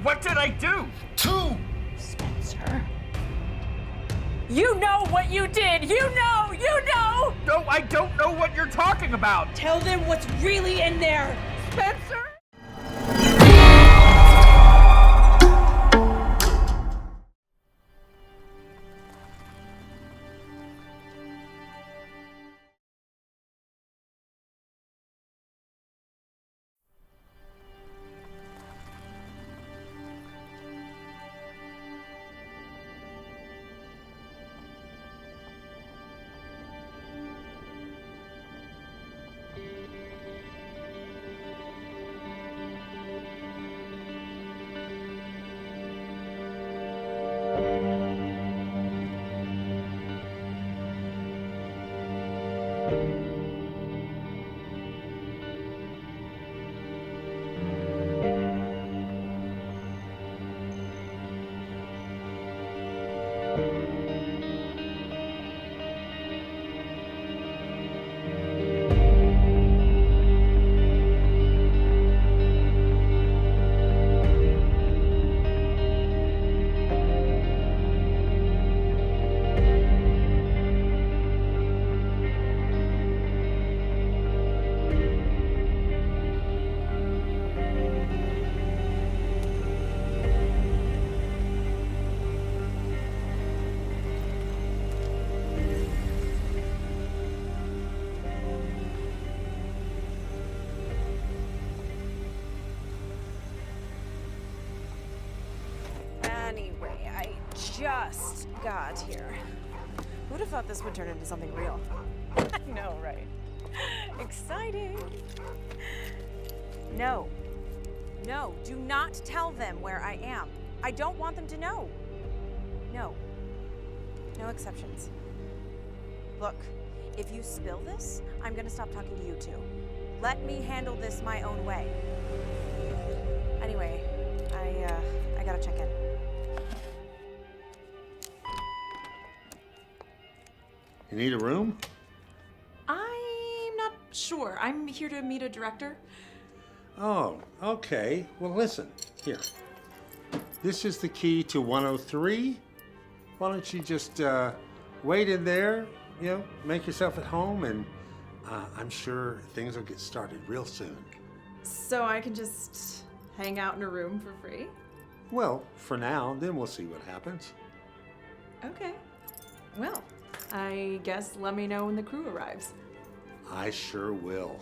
What did I do? Two! Spencer. You know what you did! You know! You know! No, I don't know what you're talking about! Tell them what's really in there! Spencer! Anyway, I just got here. Who'd have thought this would turn into something real? I know, right? Exciting. No. No, do not tell them where I am. I don't want them to know. No. No exceptions. Look, if you spill this, I'm gonna stop talking to you two. Let me handle this my own way. Anyway, I gotta check in. You need a room? I'm not sure. I'm here to meet a director. Oh, okay. Well, listen, here. This is the key to 103. Why don't you just wait in there, make yourself at home, and I'm sure things will get started real soon. So I can just hang out in a room for free? Well, for now, then we'll see what happens. Okay. Well, I guess let me know when the crew arrives. I sure will.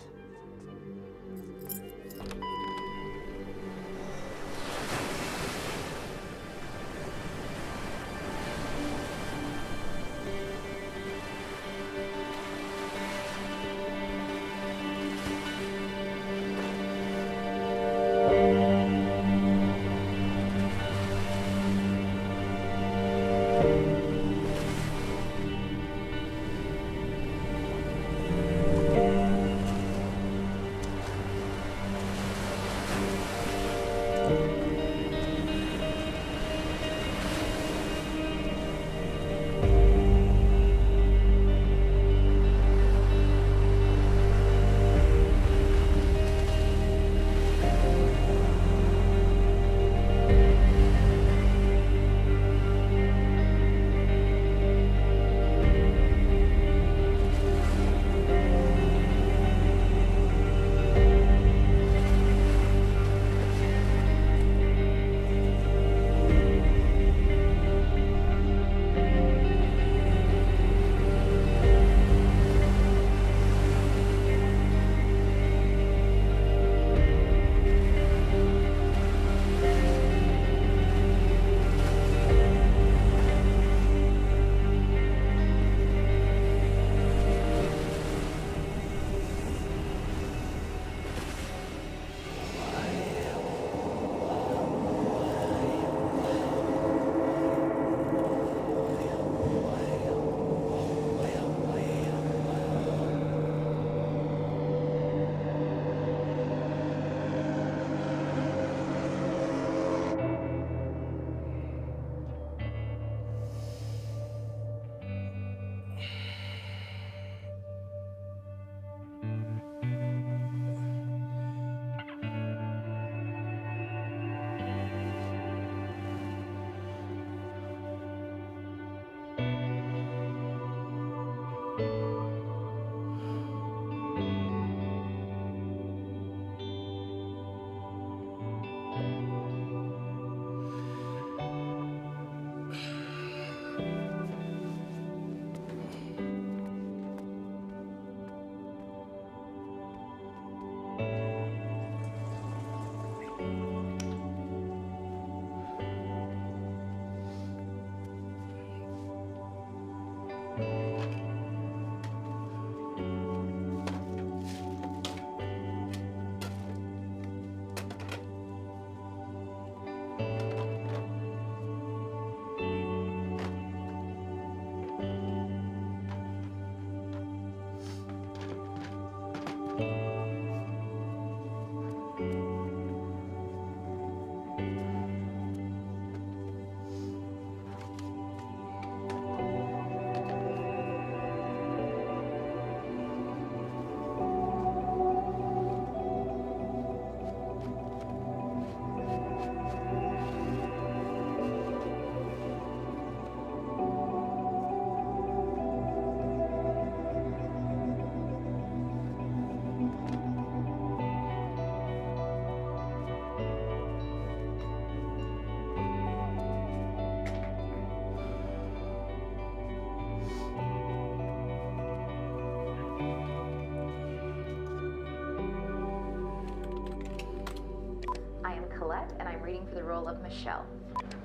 reading for the role of Michelle.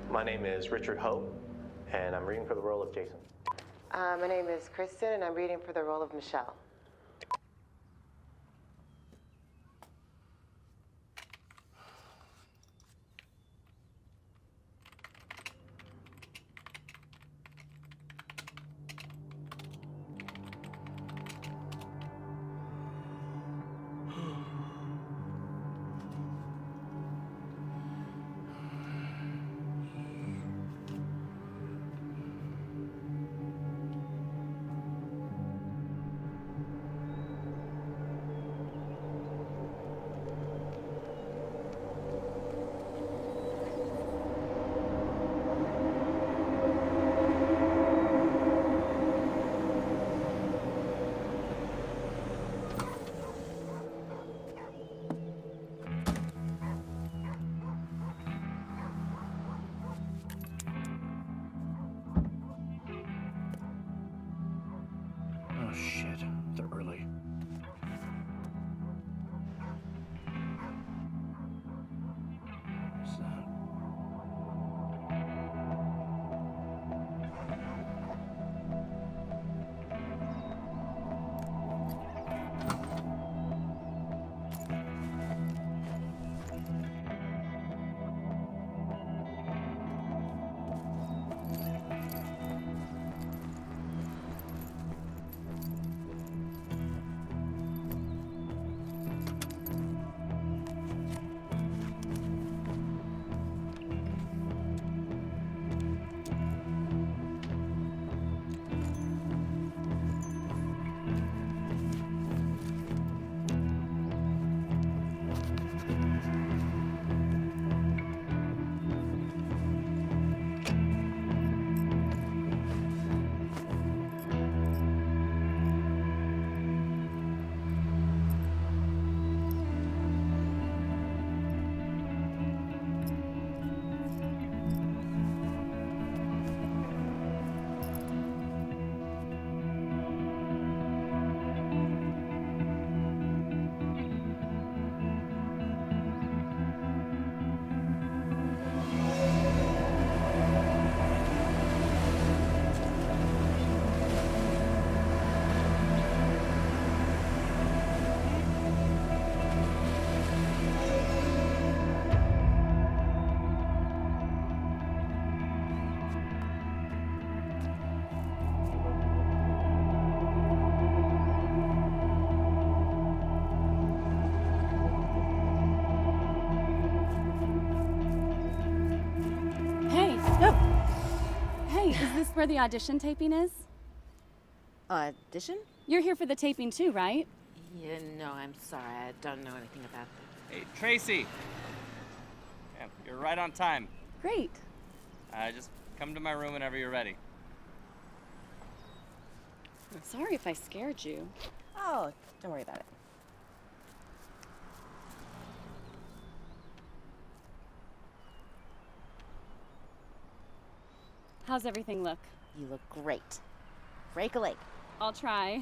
My name is Richard Ho, and I'm reading for the role of Jason. My name is Kristen, and I'm reading for the role of Michelle. Oh shit, they're early. What's that? Hey, is this where the audition taping is? Audition? You're here for the taping too, right? Yeah, no, I'm sorry. I don't know anything about that. Hey, Tracy! Yeah, you're right on time. Great. Just come to my room whenever you're ready. I'm sorry if I scared you. Oh, don't worry about it. How's everything look? You look great. Rachael Logue. I'll try.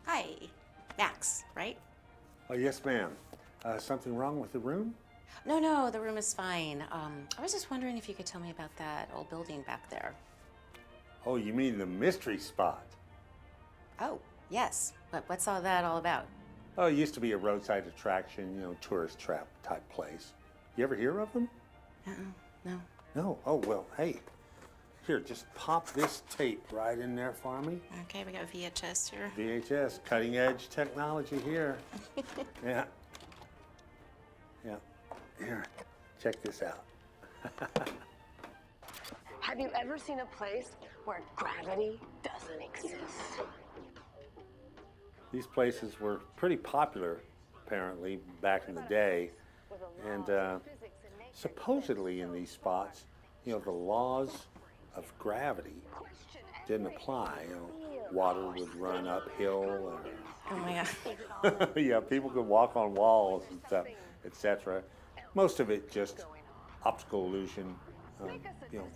Hi, Max, right? Oh, yes, ma'am. Something wrong with the room? No, the room is fine. I was just wondering if you could tell me about that old building back there. Oh, you mean the mystery spot? Oh, yes. What's all that all about? Oh, it used to be a roadside attraction, tourist trap type place. You ever hear of them? No. No? Oh, well, hey. Here, just pop this tape right in there for me. Okay, we got VHS here. VHS, cutting edge technology here. Yeah. Yeah. Here, check this out. Have you ever seen a place where gravity doesn't exist? These places were pretty popular, apparently, back in the day. And supposedly in these spots, the laws of gravity didn't apply. water would run uphill. Oh my God. Yeah, people could walk on walls and stuff, etc. Most of it just optical illusion,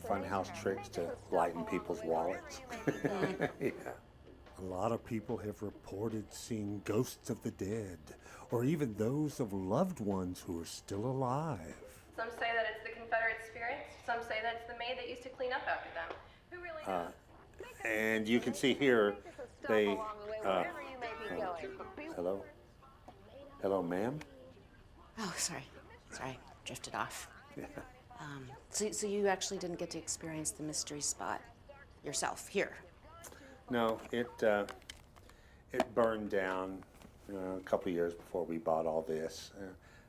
fun house tricks to lighten people's wallets. Yeah. A lot of people have reported seeing ghosts of the dead, or even those of loved ones who are still alive. Some say that it's the Confederate spirits. Some say that it's the maid that used to clean up after them. Who really knows? And you can see here, they, hello? Hello, ma'am? Oh, sorry. Drifted off. Yeah. So you actually didn't get to experience the mystery spot yourself here? No, it burned down a couple of years before we bought all this.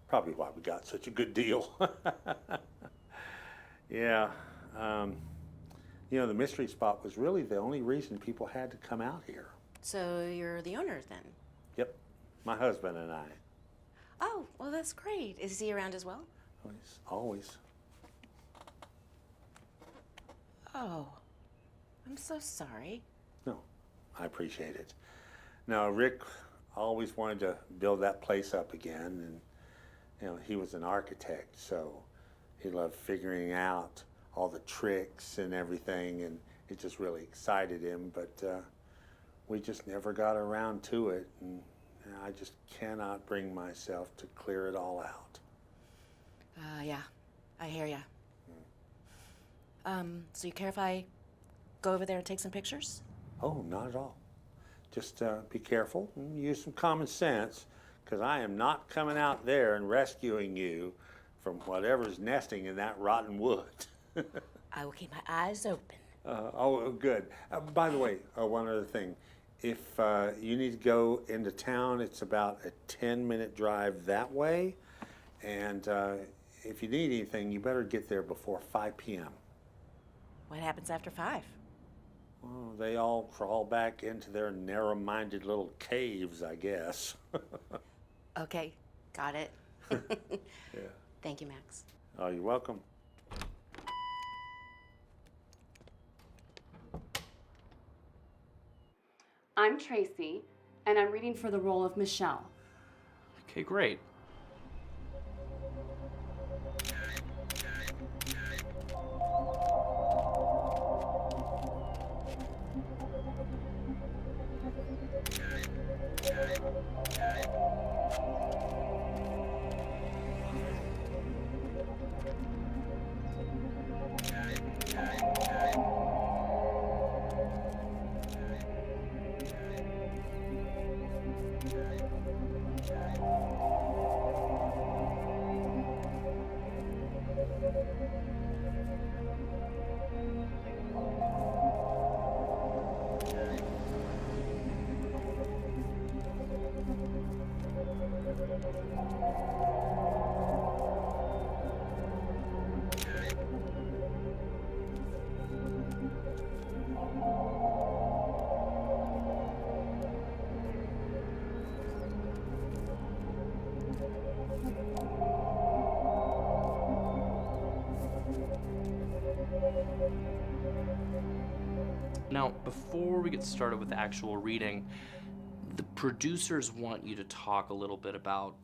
Probably why we got such a good deal. Yeah. The mystery spot was really the only reason people had to come out here. So you're the owner then? Yep, my husband and I. Oh, well, that's great. Is he around as well? Always. Oh, I'm so sorry. No, I appreciate it. Now, Rick always wanted to build that place up again, and he was an architect, so he loved figuring out all the tricks and everything, and it just really excited him, but we just never got around to it, and I just cannot bring myself to clear it all out. Yeah, I hear ya. So you care if I go over there and take some pictures? Oh, not at all. Just be careful and use some common sense, because I am not coming out there and rescuing you from whatever's nesting in that rotten wood. I will keep my eyes open. Good. By the way, one other thing. If you need to go into town, it's about a 10-minute drive that way. And if you need anything, you better get there before 5 p.m. What happens after 5? Well, they all crawl back into their narrow-minded little caves, I guess. Okay, got it. Yeah. Thank you, Max. Oh, you're welcome. I'm Tracy, and I'm reading for the role of Michelle. Okay, great. Now, before we get started with the actual reading, the producers want you to talk a little bit about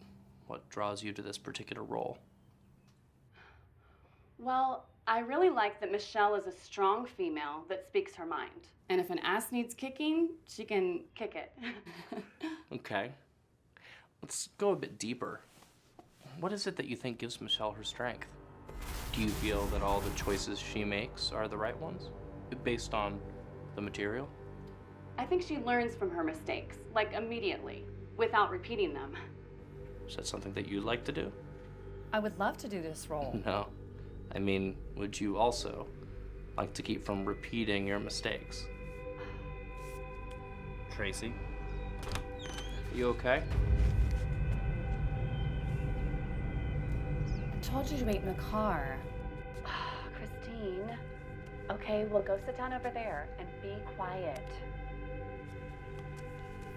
what draws you to this particular role. Well, I really like that Michelle is a strong female that speaks her mind. And if an ass needs kicking, she can kick it. Okay. Let's go a bit deeper. What is it that you think gives Michelle her strength? Do you feel that all the choices she makes are the right ones, based on the material? I think she learns from her mistakes, like immediately, without repeating them. Is that something that you'd like to do? I would love to do this role. No. I mean, would you also like to keep from repeating your mistakes? Tracy? You okay? I told you to wait in the car. Christine. Okay, well, go sit down over there and be quiet.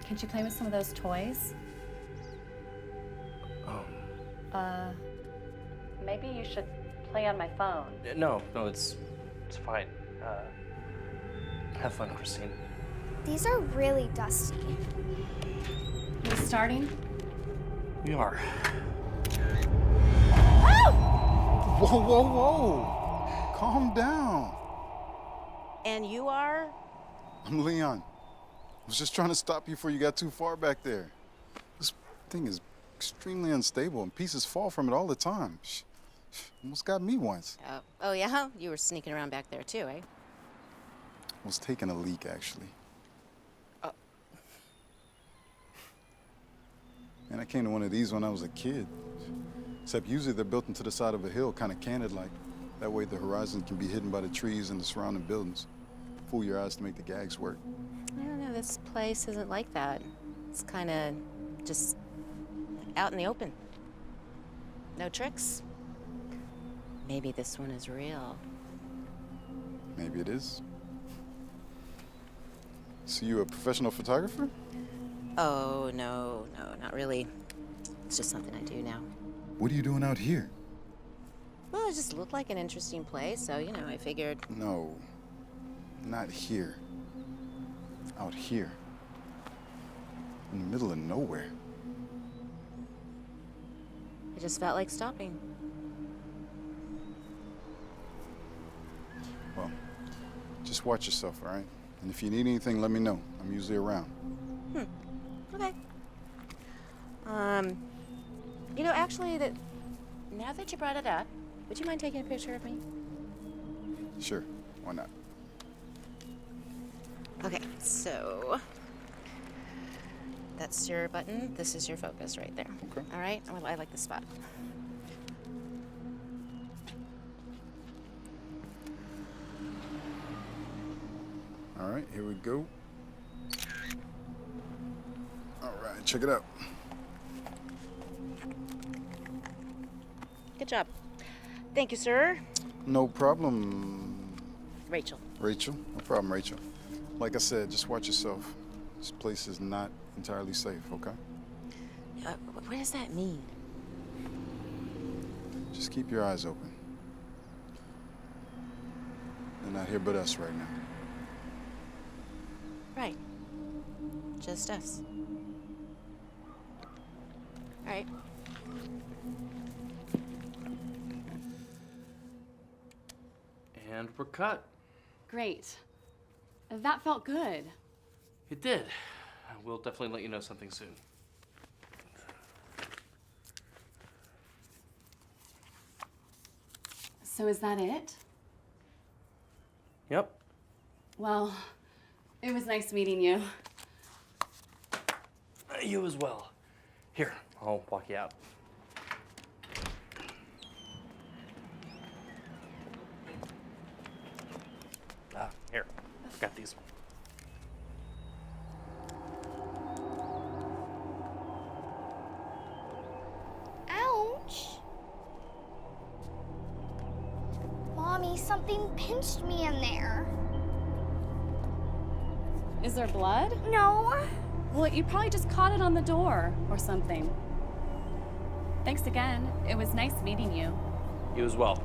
Can't you play with some of those toys? Maybe you should play on my phone. No, it's fine. Have fun, Christine. These are really dusty. We starting? We are. Whoa, whoa, whoa! Calm down. And you are? I'm Leon. I was just trying to stop you before you got too far back there. This thing is extremely unstable and pieces fall from it all the time. Almost got me once. Oh, yeah? You were sneaking around back there too, eh? Was taking a leak, actually. And I came to one of these when I was a kid. Except usually they're built into the side of a hill, kind of canted-like. That way the horizon can be hidden by the trees and the surrounding buildings. Fool your eyes to make the gags work. I don't know, this place isn't like that. It's kind of just out in the open. No tricks. Maybe this one is real. Maybe it is. So you a professional photographer? Oh, no, not really. It's just something I do now. What are you doing out here? Well, it just looked like an interesting place, so, you know, I figured... No, not here. Out here. In the middle of nowhere. I just felt like stopping. Well, just watch yourself, all right? And if you need anything, let me know. I'm usually around. Okay. You know, actually, now that you brought it up, would you mind taking a picture of me? Sure, why not? Okay, so that's your button. This is your focus right there. Okay. All right? Well, I like this spot. All right, here we go. All right, check it out. Good job. Thank you, sir. No problem. Rachel. Rachel? No problem, Rachel. Like I said, just watch yourself. This place is not entirely safe, okay? What does that mean? Just keep your eyes open. They're not here but us right now. Right. Just us. All right. And we're cut. Great. That felt good. It did. We'll definitely let you know something soon. So is that it? Yep. Well, it was nice meeting you. You as well. Here, I'll walk you out. Here, got these. Ouch. Mommy, something pinched me in there. Is there blood? No. Well, you probably just caught it on the door or something. Thanks again. It was nice meeting you. You as well.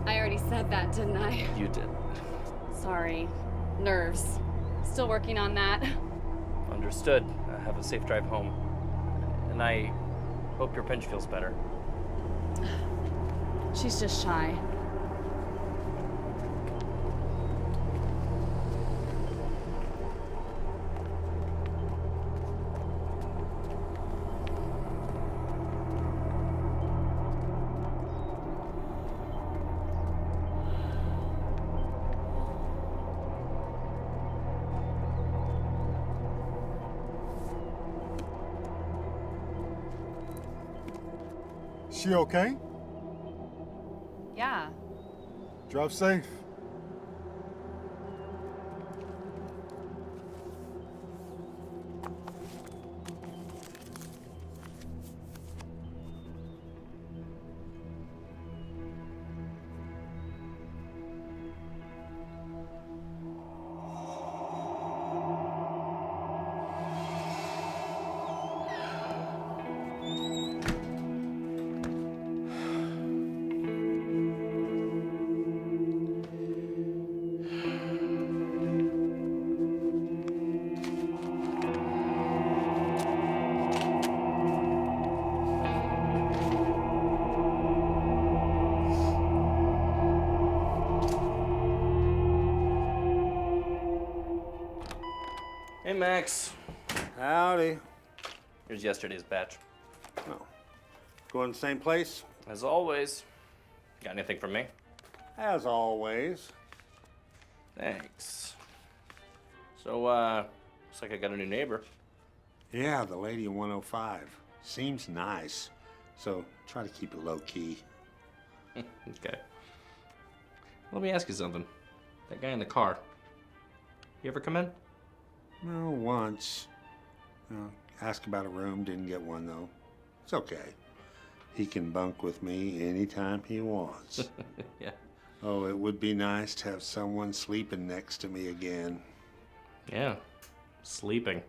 I already said that, didn't I? You did. Sorry. Nerves. Still working on that. Understood. Have a safe drive home. And I hope your pinch feels better. She's just shy. She okay? Yeah. Drive safe. Max. Howdy. Here's yesterday's batch. Oh. Going the same place? As always. Got anything for me? As always. Thanks. So, looks like I got a new neighbor. Yeah, the lady in 105. Seems nice. So try to keep it low key. Okay. Let me ask you something. That guy in the car. You ever come in? No, once. Asked about a room, didn't get one though. It's okay. He can bunk with me anytime he wants. Yeah. Oh, it would be nice to have someone sleeping next to me again. Yeah. Sleeping.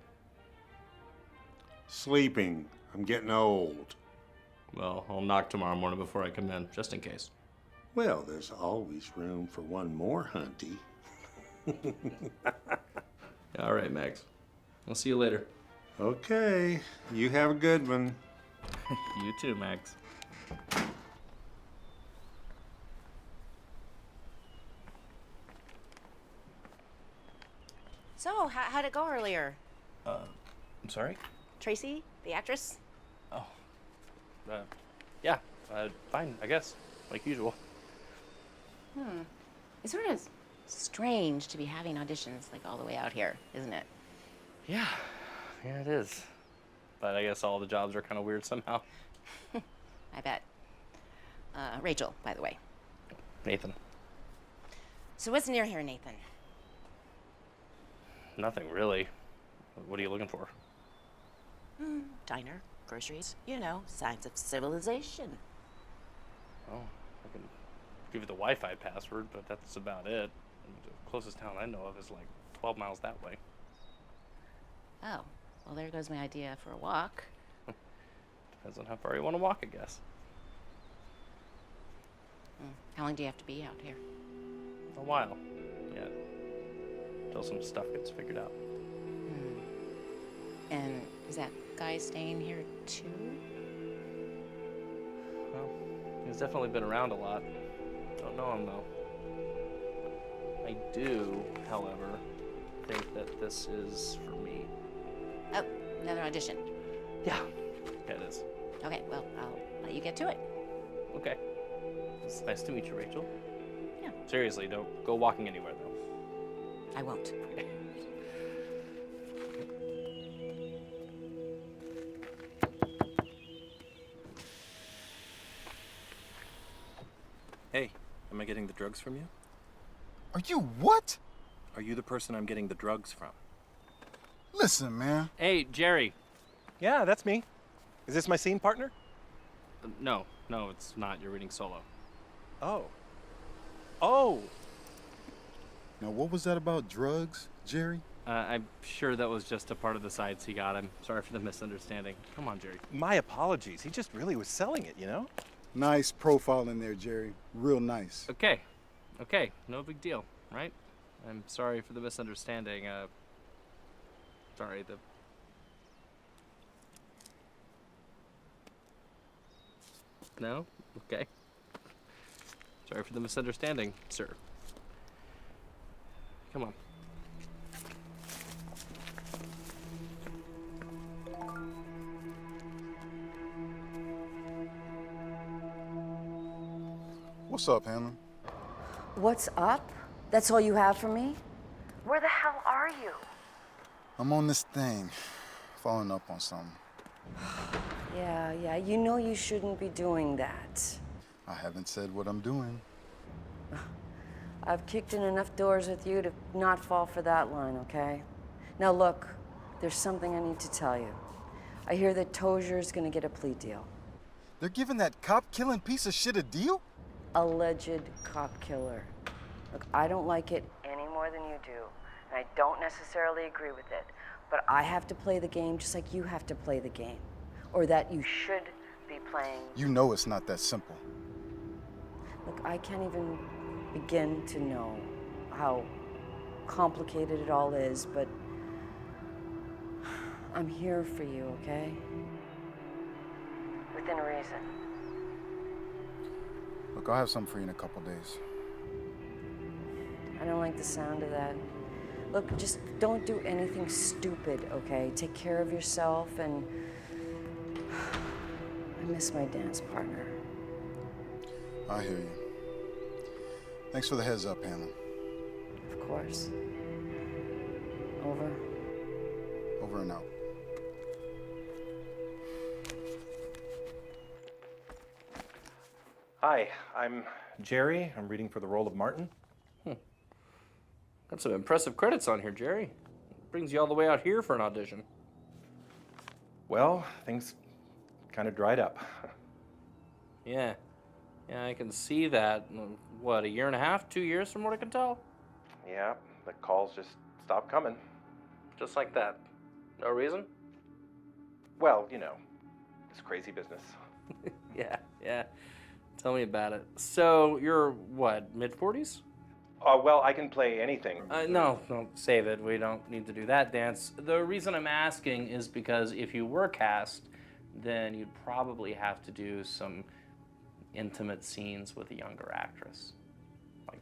Sleeping. I'm getting old. Well, I'll knock tomorrow morning before I come in, just in case. Well, there's always room for one more, Hunty. All right, Max. I'll see you later. Okay. You have a good one. You too, Max. So, how'd it go earlier? I'm sorry? Tracy, the actress? Yeah, fine, I guess. Like usual. It's sort of strange to be having auditions like all the way out here, isn't it? Yeah, it is. But I guess all the jobs are kind of weird somehow. I bet. Rachel, by the way. Nathan. So what's near here, Nathan? Nothing really. What are you looking for? Diner, groceries, signs of civilization. Oh, I can give you the Wi-Fi password, but that's about it. The closest town I know of is like 12 miles that way. Oh, well, there goes my idea for a walk. Depends on how far you want to walk, I guess. How long do you have to be out here? A while. Yeah. Till some stuff gets figured out. And is that guy staying here too? Well, he's definitely been around a lot. Don't know him though. I do, however, think that this is for me. Oh, another audition. Yeah, it is. Okay, well, I'll let you get to it. Okay. It's nice to meet you, Rachel. Yeah. Seriously, don't go walking anywhere though. I won't. Hey, am I getting the drugs from you? Are you what? Are you the person I'm getting the drugs from? Listen, man. Hey, Jerry. Yeah, that's me. Is this my scene partner? No, it's not. You're reading solo. Oh. Oh! Now, what was that about drugs, Jerry? I'm sure that was just a part of the sides he got. I'm sorry for the misunderstanding. Come on, Jerry. My apologies. He just really was selling it, you know? Nice profile in there, Jerry. Real nice. Okay, no big deal, right? I'm sorry for the misunderstanding. Sorry, No? Okay. Sorry for the misunderstanding, sir. Come on. What's up, Hanlon? What's up? That's all you have for me? Where the hell are you? I'm on this thing, following up on something. Yeah, you know you shouldn't be doing that. I haven't said what I'm doing. I've kicked in enough doors with you to not fall for that line, okay? Now look, there's something I need to tell you. I hear that Tozier's gonna get a plea deal. They're giving that cop-killing piece of shit a deal? Alleged cop killer. Look, I don't like it any more than you do, and I don't necessarily agree with it, but I have to play the game just like you have to play the game, or that you should be playing. You know it's not that simple. Look, I can't even begin to know how complicated it all is, but I'm here for you, okay? Within reason. Look, I'll have something for you in a couple days. I don't like the sound of that. Look, just don't do anything stupid, okay? Take care of yourself, and I miss my dance partner. I hear you. Thanks for the heads up, Hannah. Of course. Over. Over and out. Hi, I'm Jerry. I'm reading for the role of Martin. Got some impressive credits on here, Jerry. Brings you all the way out here for an audition. Well, things kind of dried up. Yeah. Yeah, I can see that. What, a year and a half, 2 years from what I can tell? Yeah, the calls just stopped coming. Just like that. No reason? Well, you know, it's crazy business. Yeah. Tell me about it. So, you're what, mid-40s? Well, I can play anything. No, save it. We don't need to do that dance. The reason I'm asking is because if you were cast, then you'd probably have to do some intimate scenes with a younger actress. Like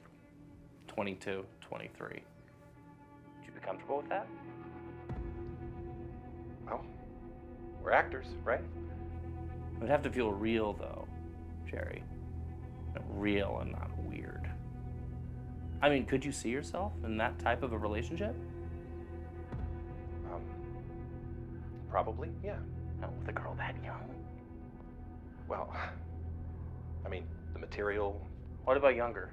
22, 23. Would you be comfortable with that? Well, we're actors, right? It would have to feel real, though, Jerry. Real and not weird. I mean, could you see yourself in that type of a relationship? Probably, yeah. Not with a girl that young. Well, I mean, the material. What about younger?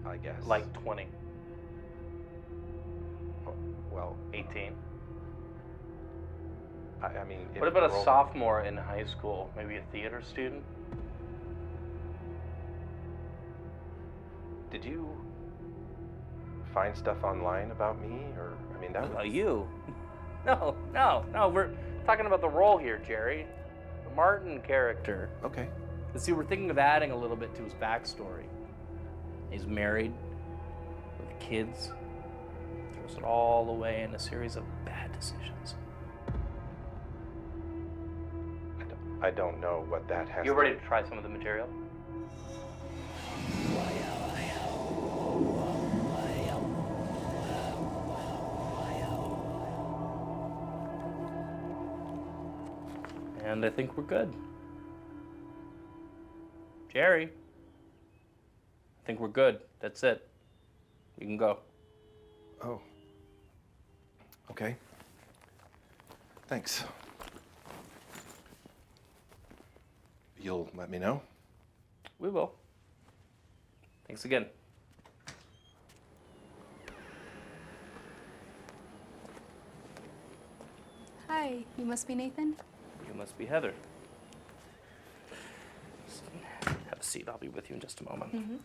I guess. Like 20. Well, 18. I mean, what about a sophomore in high school? Maybe a theater student? Did you find stuff online about me, or I mean that? About you? No. We're talking about the role here, Jerry. The Martin character. Okay. See, we're thinking of adding a little bit to his backstory. He's married with kids. Throws it all away in a series of bad decisions. I don't know what that has. You ready to try some of the material? And I think we're good. Jerry, I think we're good. That's it. You can go. Oh. Okay. Thanks. You'll let me know? We will. Thanks again. Hi, you must be Nathan? You must be Heather. Have a seat. I'll be with you in just a moment. Mm-hmm.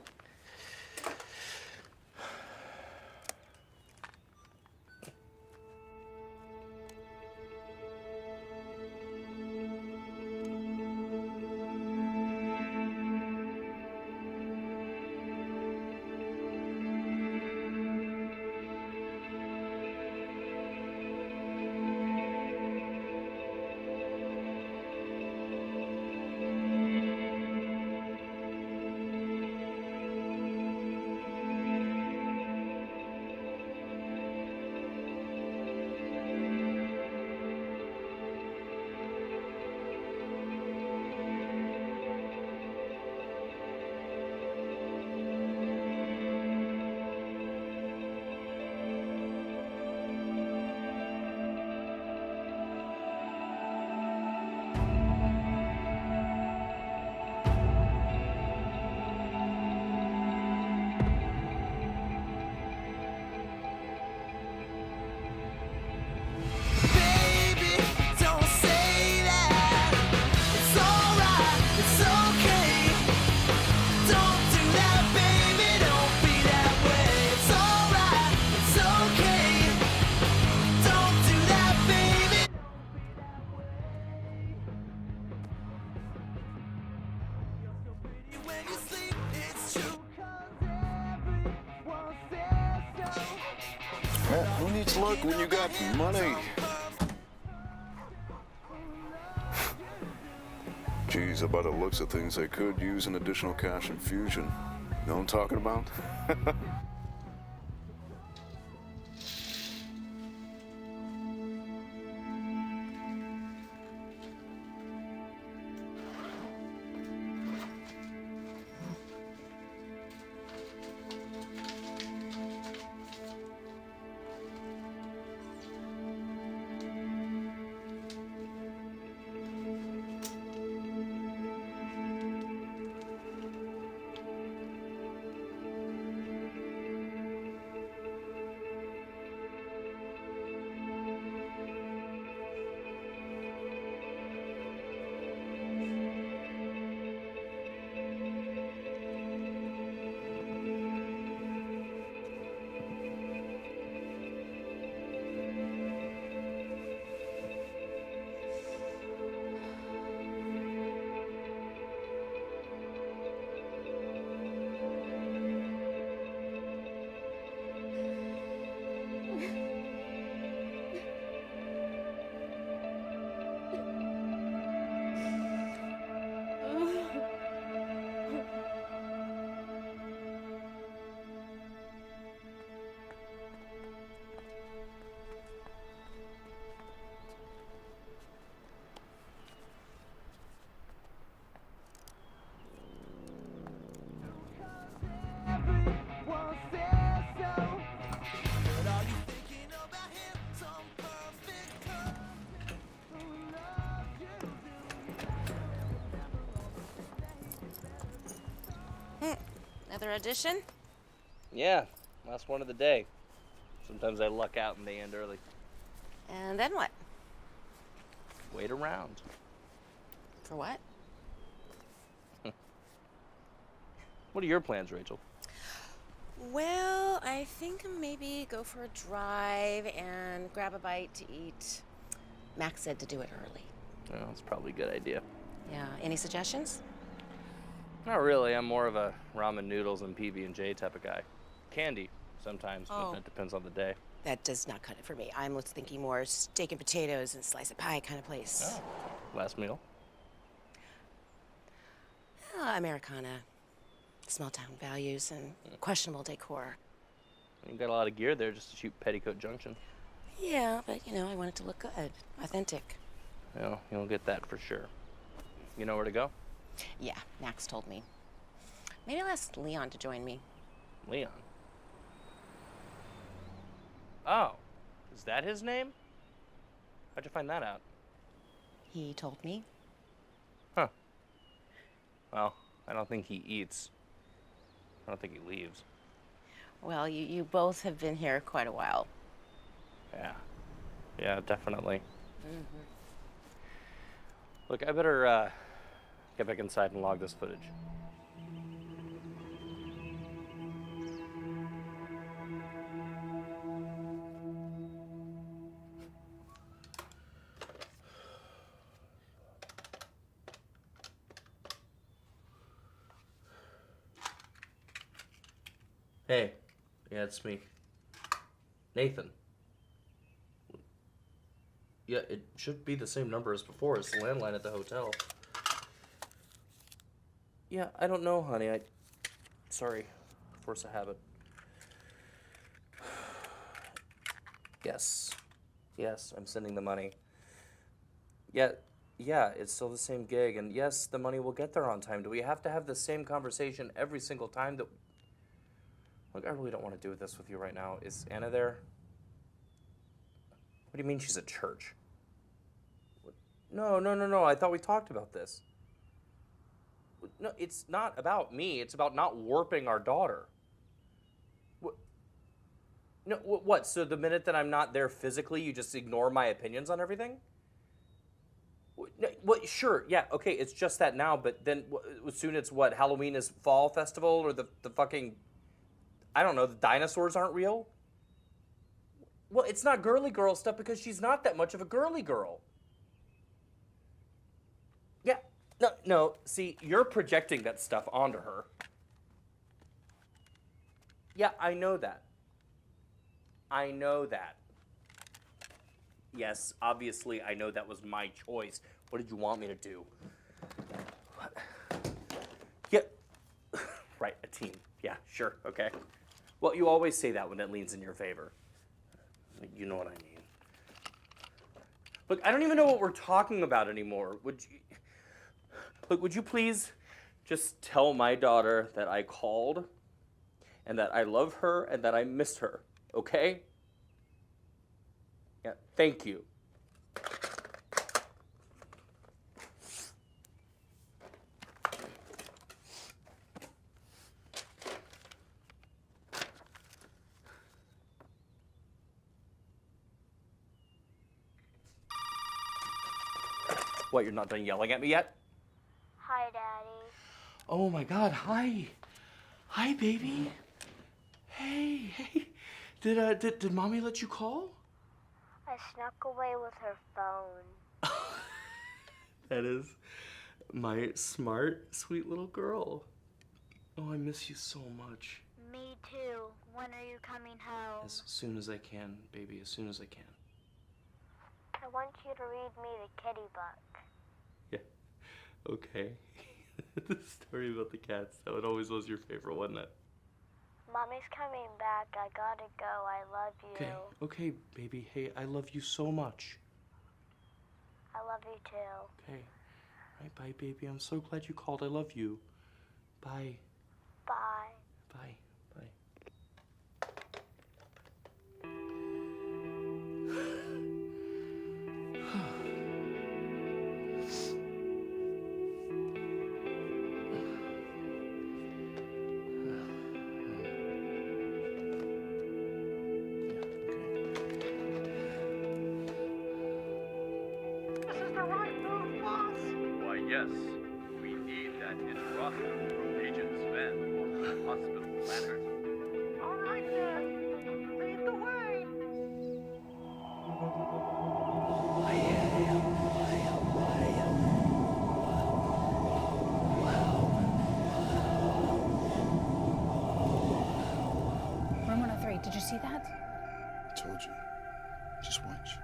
Who needs luck when you got money? Geez, by the looks of things, they could use an additional cash infusion. Know what I'm talking about? Another audition? Yeah, last one of the day. Sometimes I luck out and they end early. And then what? Wait around. For what? What are your plans, Rachel? Well, I think maybe go for a drive and grab a bite to eat. Max said to do it early. Well, that's probably a good idea. Yeah, any suggestions? Not really. I'm more of a ramen noodles and PB&J type of guy. Candy sometimes, but that depends on the day. That does not cut it for me. I'm thinking more steak and potatoes and slice of pie kind of place. Oh, last meal? Americana. Small town values and questionable decor. You got a lot of gear there just to shoot Petticoat Junction. Yeah, but I want it to look good, authentic. Well, you'll get that for sure. You know where to go? Yeah, Max told me. Maybe I'll ask Leon to join me. Leon? Oh, is that his name? How'd you find that out? He told me. Huh. Well, I don't think he eats. I don't think he leaves. Well, you both have been here quite a while. Yeah. Yeah, definitely. Mm-hmm. Look, I better get back inside and log this footage. Hey, yeah, it's me. Nathan. Yeah, it should be the same number as before. It's the landline at the hotel. Yeah, I don't know, honey. Sorry. Force of habit. Yes. Yes, I'm sending the money. Yeah, it's still the same gig, and yes, the money will get there on time. Do we have to have the same conversation every single time that... Look, I really don't want to do this with you right now. Is Anna there? What do you mean she's at church? No. I thought we talked about this. No, it's not about me. It's about not warping our daughter. What? So the minute that I'm not there physically, you just ignore my opinions on everything? Sure, yeah, okay, it's just that now, but then soon it's what? Halloween is fall festival, or the fucking... I don't know, the dinosaurs aren't real? Well, it's not girly girl stuff because she's not that much of a girly girl. Yeah, no, see, you're projecting that stuff onto her. Yeah, I know that. Yes, obviously, I know that was my choice. What did you want me to do? What? Yeah, right, a team. Yeah, sure, okay. Well, you always say that when it leans in your favor. You know what I mean. Look, I don't even know what we're talking about anymore. Would you please just tell my daughter that I called and that I love her and that I miss her, okay? Yeah, thank you. What, you're not done yelling at me yet? Hi, Daddy. Oh my God, hi. Hi, baby. Hey. Did Mommy let you call? I snuck away with her phone. That is my smart, sweet little girl. Oh, I miss you so much. Me too. When are you coming home? As soon as I can, baby, as soon as I can. I want you to read me the kitty book. Yeah, okay. The story about the cats, that one always was your favorite, wasn't it? Mommy's coming back. I gotta go. I love you. Okay, baby. Hey, I love you so much. I love you too. Okay. All right, bye, baby. I'm so glad you called. I love you. Bye. Bye. Bye. Yes, we need that in Rochon from Agent Sven, hospital planner. All right, then. Lead the way. Room 103, did you see that? I told you. Just watch.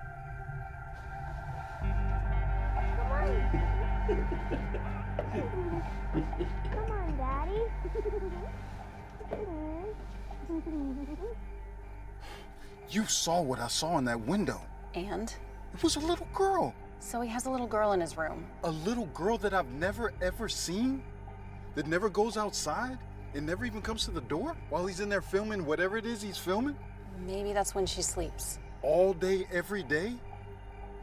Come on, Daddy. You saw what I saw in that window. And? It was a little girl. So he has a little girl in his room. A little girl that I've never ever seen? That never goes outside? It never even comes to the door while he's in there filming whatever it is he's filming? Maybe that's when she sleeps. All day, every day?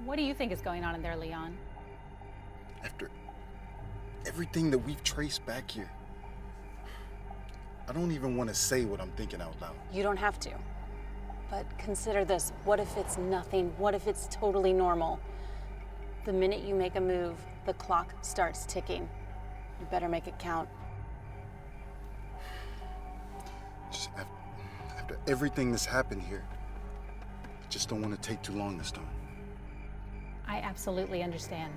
What do you think is going on in there, Leon? After everything that we've traced back here, I don't even want to say what I'm thinking out loud. You don't have to. But consider this. What if it's nothing? What if it's totally normal? The minute you make a move, the clock starts ticking. You better make it count. Just after everything that's happened here, I just don't want to take too long this time. I absolutely understand.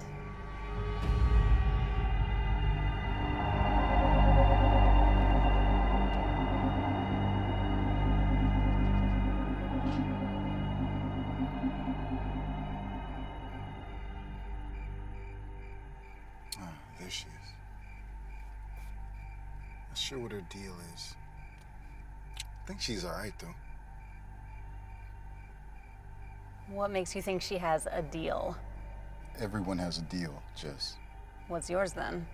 There she is. Not sure what her deal is. I think she's all right, though. What makes you think she has a deal? Everyone has a deal, Jess. What's yours then?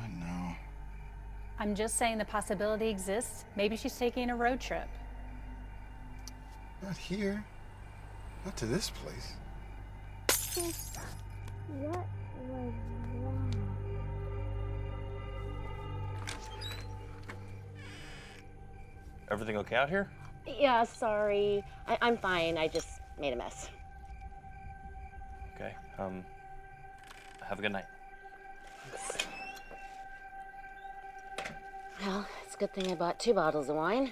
I know. I'm just saying the possibility exists. Maybe she's taking a road trip. Not here. Not to this place. What was wrong? Everything okay out here? Yeah, sorry. I'm fine. I just made a mess. Okay. Have a good night. Well, it's a good thing I bought 2 bottles of wine.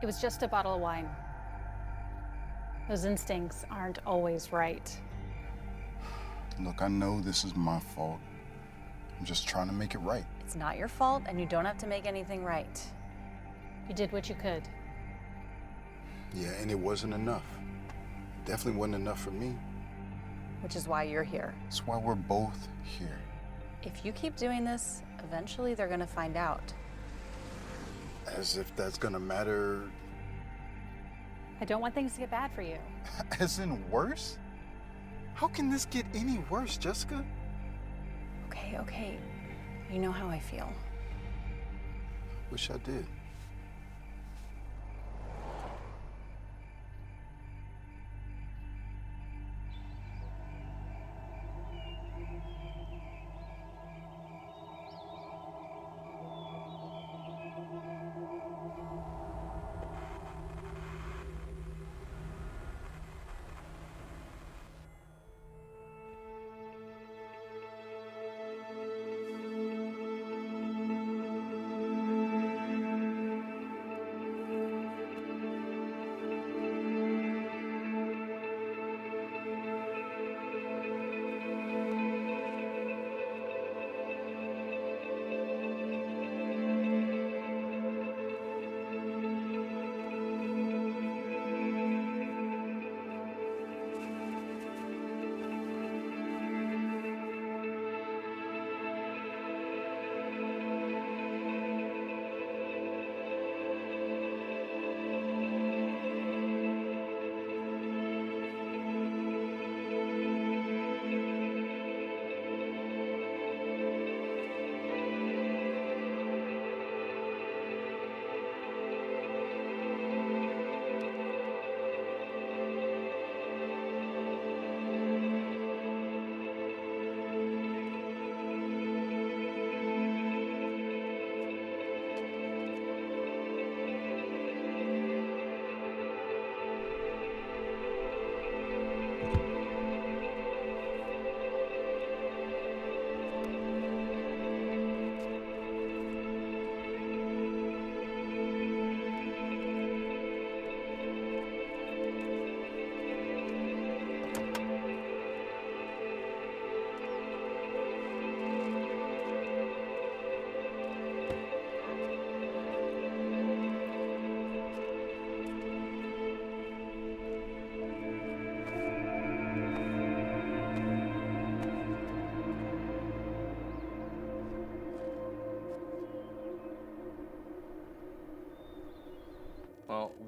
It was just a bottle of wine. Those instincts aren't always right. Look, I know this is my fault. I'm just trying to make it right. It's not your fault, and you don't have to make anything right. You did what you could. Yeah, and it wasn't enough. Definitely wasn't enough for me. Which is why you're here. That's why we're both here. If you keep doing this, eventually they're gonna find out. As if that's gonna matter. I don't want things to get bad for you. As in worse? How can this get any worse, Jessica? Okay. You know how I feel. Wish I did.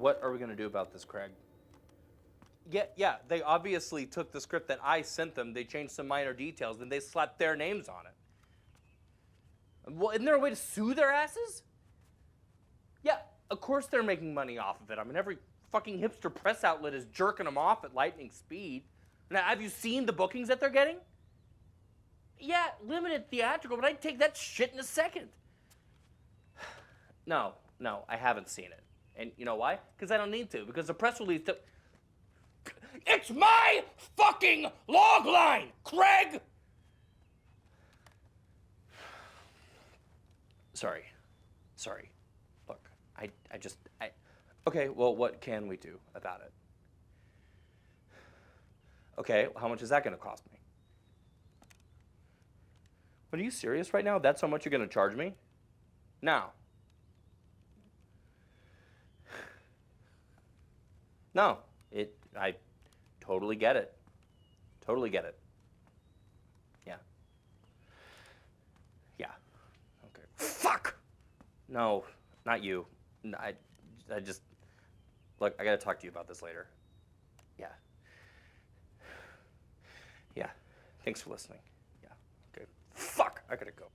what are we gonna do about this, Craig? Yeah, they obviously took the script that I sent them, they changed some minor details, and they slapped their names on it. Well, isn't there a way to sue their asses? Yeah, of course they're making money off of it. I mean, every fucking hipster press outlet is jerking them off at lightning speed. Now, have you seen the bookings that they're getting? Yeah, limited theatrical, but I'd take that shit in a second. No, I haven't seen it. And you know why? Because I don't need to. Because the press release... It's my fucking log line, Craig! Sorry. Look, I okay, well, what can we do about it? Okay, how much is that gonna cost me? But are you serious right now? That's how much you're gonna charge me? Now. No, I totally get it. Totally get it. Yeah. Okay. Fuck! No, not you. No, I just, look, I gotta talk to you about this later. Yeah. Thanks for listening. Yeah, okay. Fuck, I gotta go.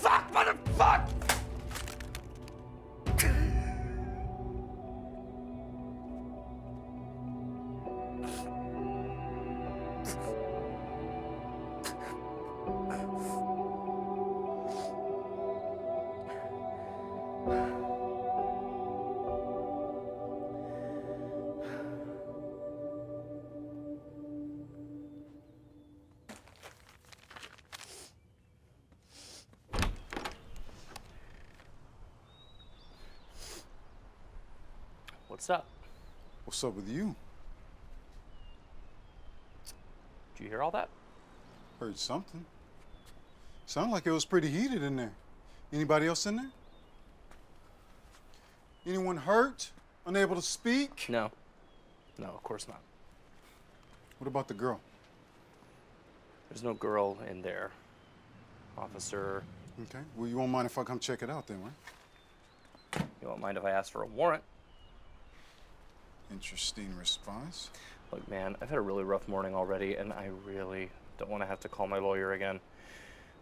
Fuck, motherfucker! What's up? What's up with you? Did you hear all that? Heard something. Sounded like it was pretty heated in there. Anybody else in there? Anyone hurt? Unable to speak? No, of course not. What about the girl? There's no girl in there, officer. Okay, well, you won't mind if I come check it out then, right? You won't mind if I ask for a warrant? Interesting response. Look, man, I've had a really rough morning already, and I really don't want to have to call my lawyer again,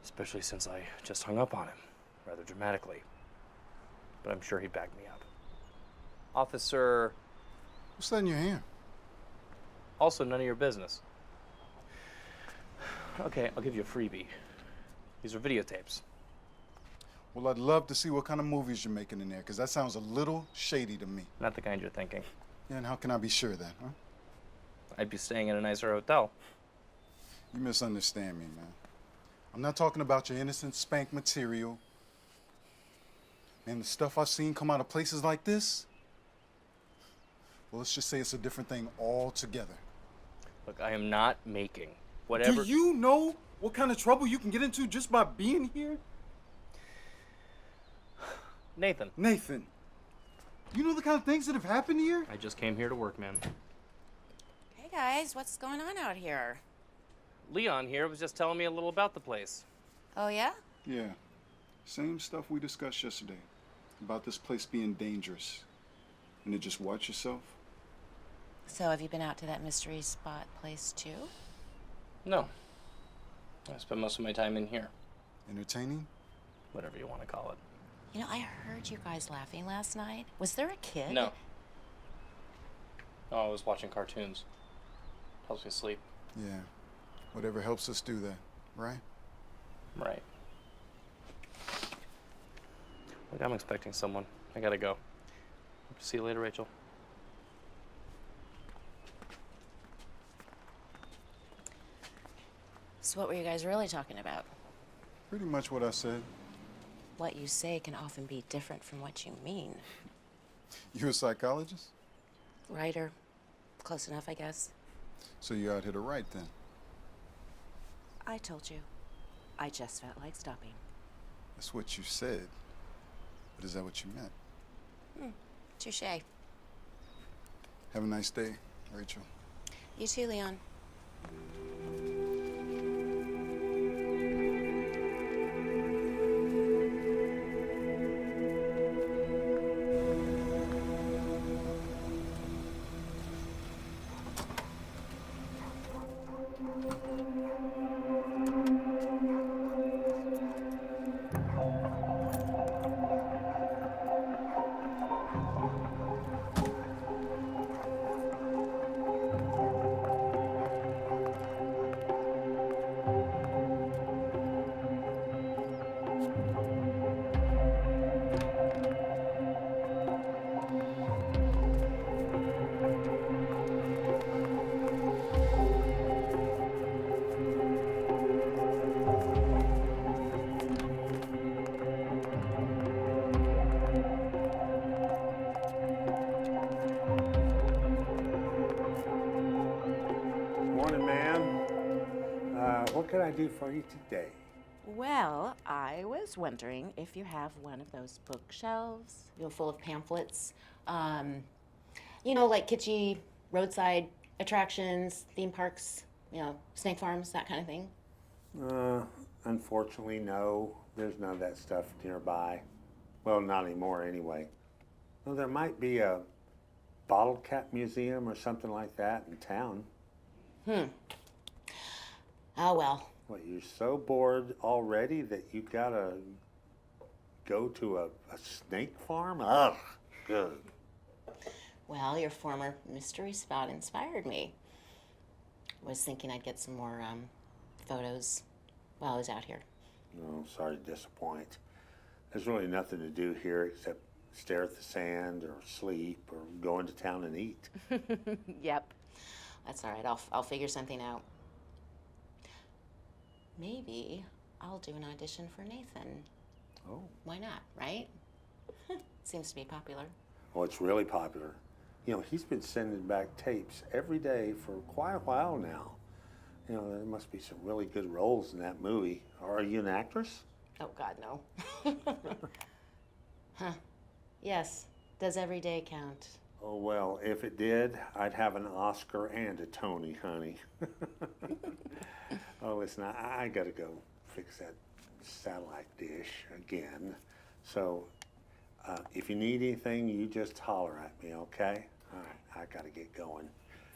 especially since I just hung up on him, rather dramatically. But I'm sure he'd back me up. Officer... What's that in your hand? Also, none of your business. Okay, I'll give you a freebie. These are videotapes. Well, I'd love to see what kind of movies you're making in there, because that sounds a little shady to me. Not the kind you're thinking. Yeah, and how can I be sure of that, huh? I'd be staying in a nicer hotel. You misunderstand me, man. I'm not talking about your innocent spank material. And the stuff I've seen come out of places like this, well, let's just say it's a different thing altogether. Look, I am not making whatever... Do you know what kind of trouble you can get into just by being here? Nathan. You know the kind of things that have happened here? I just came here to work, man. Hey guys, what's going on out here? Leon here was just telling me a little about the place. Oh yeah? Yeah. Same stuff we discussed yesterday. About this place being dangerous. And to just watch yourself. So have you been out to that mystery spot place too? No. I spend most of my time in here. Entertaining? Whatever you want to call it. You know, I heard you guys laughing last night. Was there a kid? No. No, I was watching cartoons. Helps me sleep. Yeah. Whatever helps us do that, right? Right. Look, I'm expecting someone. I gotta go. See you later, Rachel. So what were you guys really talking about? Pretty much what I said. What you say can often be different from what you mean. You a psychologist? Writer. Close enough, I guess. So you're out here to write then? I told you. I just felt like stopping. That's what you said. But is that what you meant? Touche. Have a nice day, Rachel. You too, Leon. Morning, ma'am. What can I do for you today? Well, I was wondering if you have one of those bookshelves, Full of pamphlets. Like kitschy roadside attractions, theme parks, snake farms, that kind of thing. Unfortunately, no. There's none of that stuff nearby. Well, not anymore anyway. Well, there might be a bottle cap museum or something like that in town. Oh, well. What, you're so bored already that you gotta go to a snake farm? Ugh, good. Well, your former mystery spot inspired me. Was thinking I'd get some more photos while I was out here. Oh, sorry to disappoint. There's really nothing to do here except stare at the sand or sleep or go into town and eat. Yep. That's all right. I'll figure something out. Maybe I'll do an audition for Nathan. Oh. Why not, right? Seems to be popular. Oh, it's really popular. He's been sending back tapes every day for quite a while now. There must be some really good roles in that movie. Are you an actress? Oh, God, no. Huh. Yes. Does every day count? Oh, well, if it did, I'd have an Oscar and a Tony, honey. Oh, listen, I gotta go fix that satellite dish again. So, if you need anything, you just holler at me, okay? All right, I gotta get going.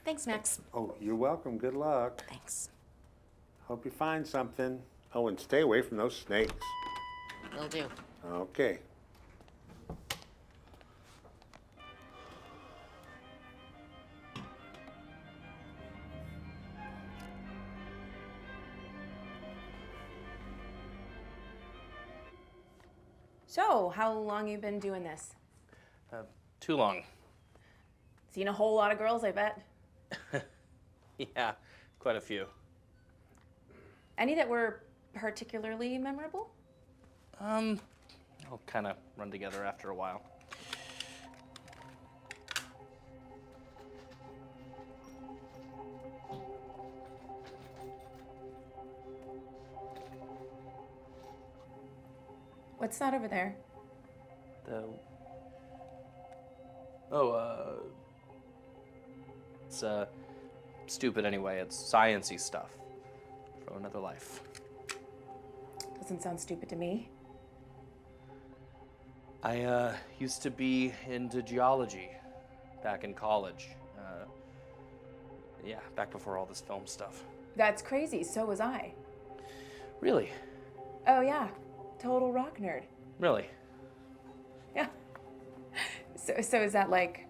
Thanks, Max. Oh, you're welcome. Good luck. Thanks. Hope you find something. Oh, and stay away from those snakes. Will do. Okay. So, how long you been doing this? Too long. Seen a whole lot of girls, I bet. Yeah, quite a few. Any that were particularly memorable? I'll kind of run together after a while. What's that over there? It's stupid anyway. It's science-y stuff from another life. Doesn't sound stupid to me. I used to be into geology back in college. Yeah, back before all this film stuff. That's crazy, so was I. Really? Oh yeah, total rock nerd. Really? Yeah. So is that like...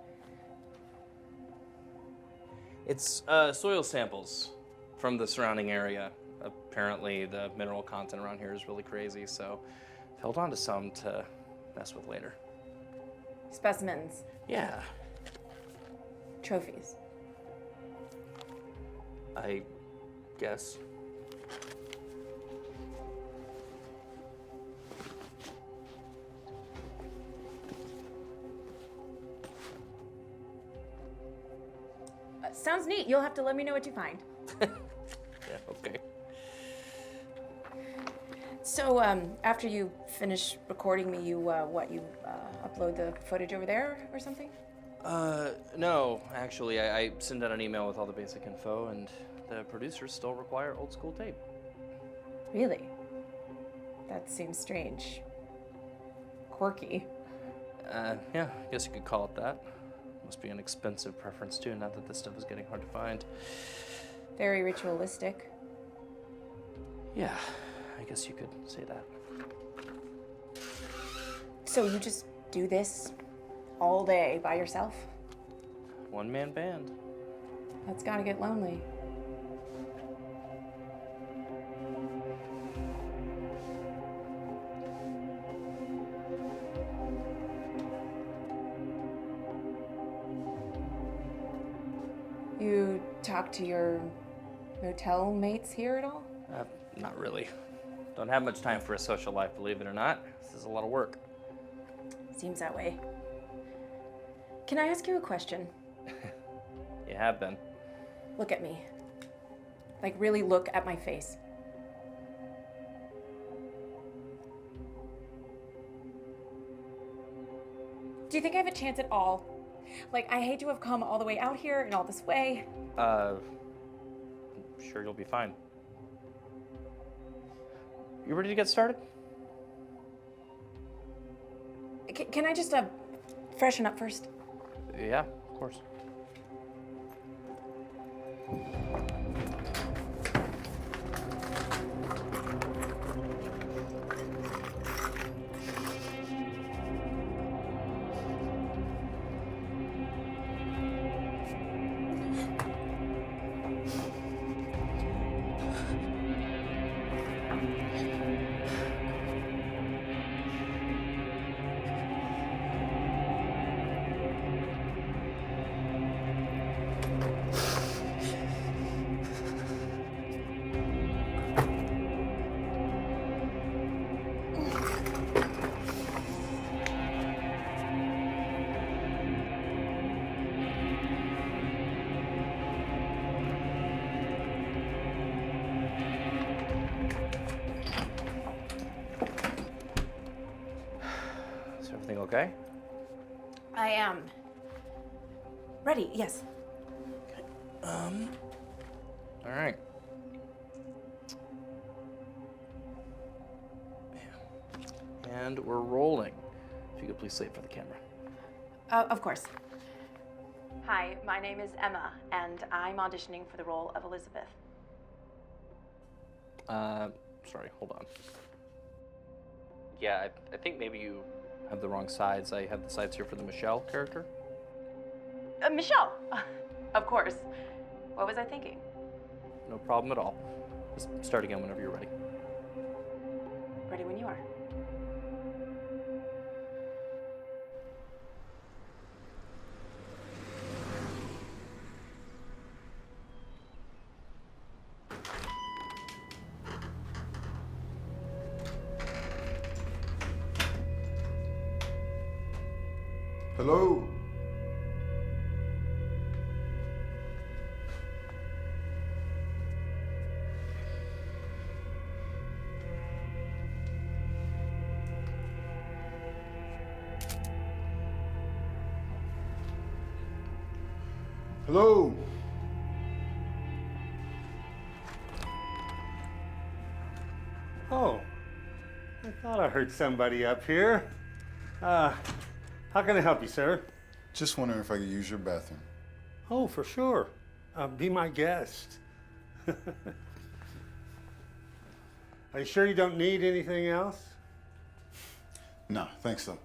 It's soil samples from the surrounding area. Apparently the mineral content around here is really crazy, so I've held on to some to mess with later. Specimens? Yeah. Trophies? I guess. Sounds neat. You'll have to let me know what you find. Yeah, okay. So, after you finish recording me, you upload the footage over there or something? No, actually, I send out an email with all the basic info, and the producers still require old school tape. Really? That seems strange. Quirky. Yeah, I guess you could call it that. Must be an expensive preference, too, now that this stuff is getting hard to find. Very ritualistic. Yeah, I guess you could say that. So you just do this all day by yourself? One-man band. That's gotta get lonely. You talk to your motel mates here at all? Not really. Don't have much time for a social life, believe it or not. This is a lot of work. Seems that way. Can I ask you a question? You have been. Look at me. Like, really look at my face. Do you think I have a chance at all? Like, I hate to have come all the way out here and all this way. I'm sure you'll be fine. You ready to get started? Can I just freshen up first? Yeah, of course. Is everything okay? I am. Ready, yes. All right. And we're rolling. If you could please say it for the camera. Of course. Hi, my name is Emma, and I'm auditioning for the role of Elizabeth. Sorry, hold on. Yeah, I think maybe you have the wrong sides. I have the sides here for the Michelle character. Michelle! Of course. What was I thinking? No problem at all. Just start again whenever you're ready. Ready when you are. Hello? Hello? Oh, I thought I heard somebody up here. How can I help you, sir? Just wondering if I could use your bathroom. Oh, for sure. Be my guest. Are you sure you don't need anything else? No, thanks though.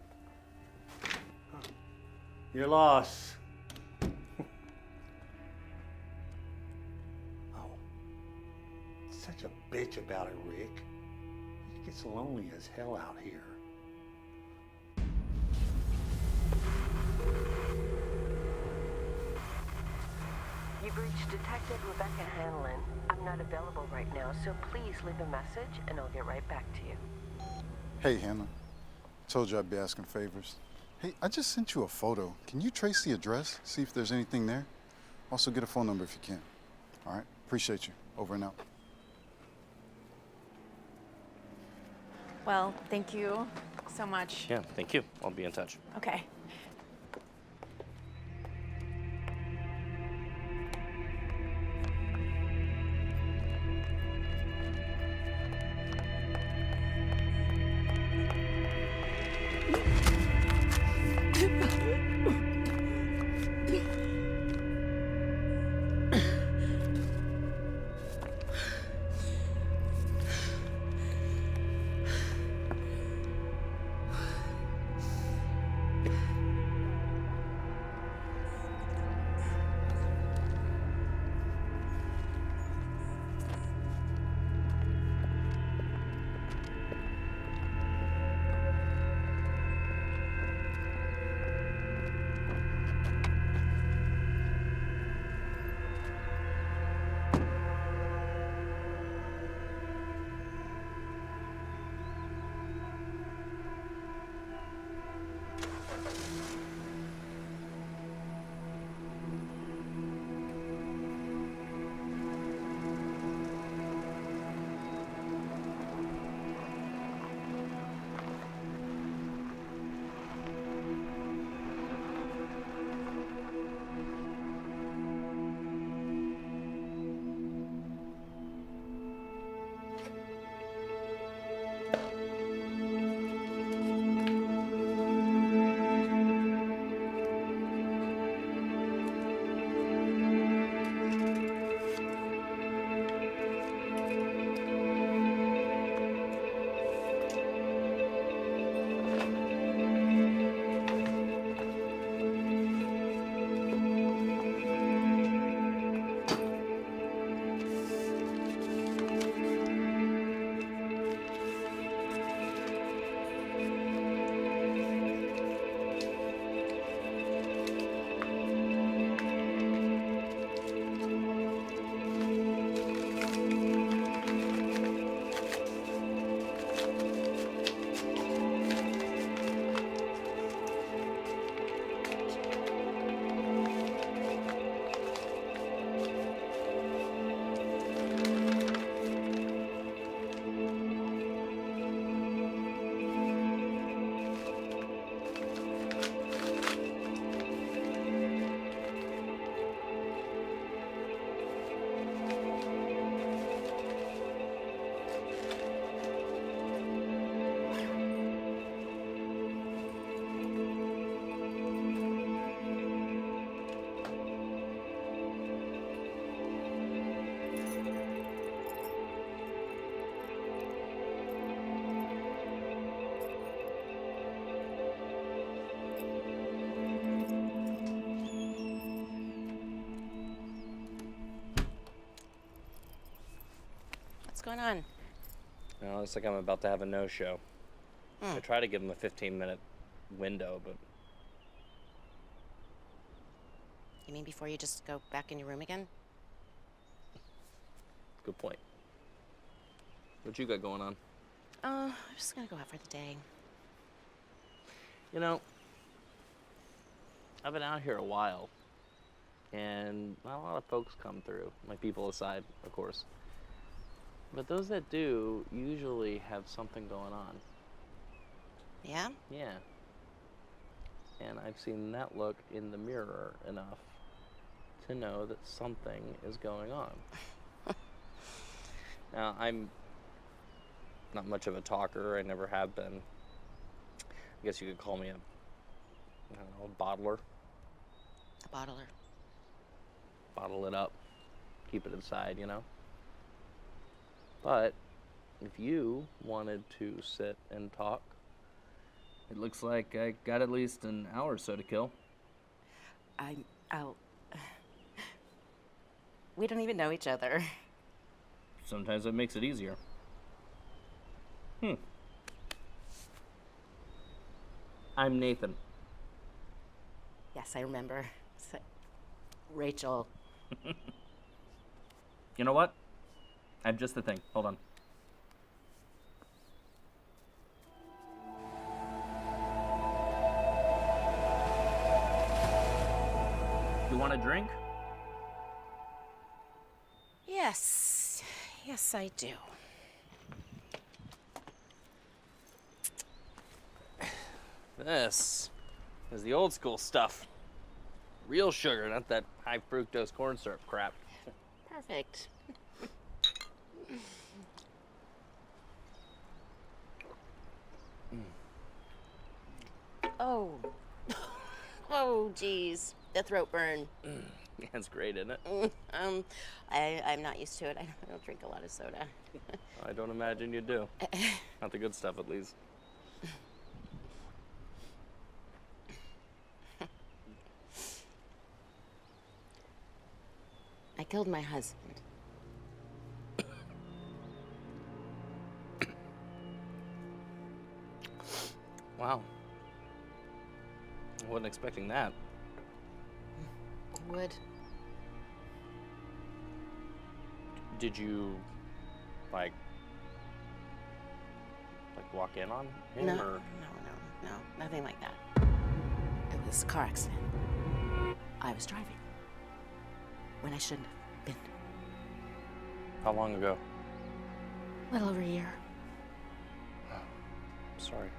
You're lost. Oh, such a bitch about it, Rick. It gets lonely as hell out here. You've reached Detective Rebecca Hanlon. I'm not available right now, so please leave a message and I'll get right back to you. Hey, Hannah. Told you I'd be asking favors. Hey, I just sent you a photo. Can you trace the address? See if there's anything there? Also, get a phone number if you can. All right? Appreciate you. Over and out. Well, thank you so much. Yeah, thank you. I'll be in touch. Okay. What's going on? No, it's like I'm about to have a no-show. I try to give him a 15-minute window, but... You mean before you just go back in your room again? Good point. What you got going on? I'm just gonna go out for the day. You know, I've been out here a while, and not a lot of folks come through, my people aside, of course. But those that do usually have something going on. Yeah? Yeah. And I've seen that look in the mirror enough to know that something is going on. Now, I'm not much of a talker. I never have been. I guess you could call me a bottler. A bottler. Bottle it up. Keep it inside, you know? But if you wanted to sit and talk, it looks like I got at least an hour or so to kill. We don't even know each other. Sometimes it makes it easier. I'm Nathan. Yes, I remember. Rachel. You know what? I'm just the thing. Hold on. You want a drink? Yes. Yes, I do. This is the old school stuff. Real sugar, not that high fructose corn syrup crap. Perfect. Oh. Oh, geez. The throat burn. Yeah, it's great, isn't it? I'm not used to it. I don't drink a lot of soda. I don't imagine you do. Not the good stuff, at least. I killed my husband. Wow. I wasn't expecting that. You would? Did you, like walk in on him, No, or? no, nothing like that. It was a car accident. I was driving when I shouldn't have been. How long ago? A little over a year. Sorry.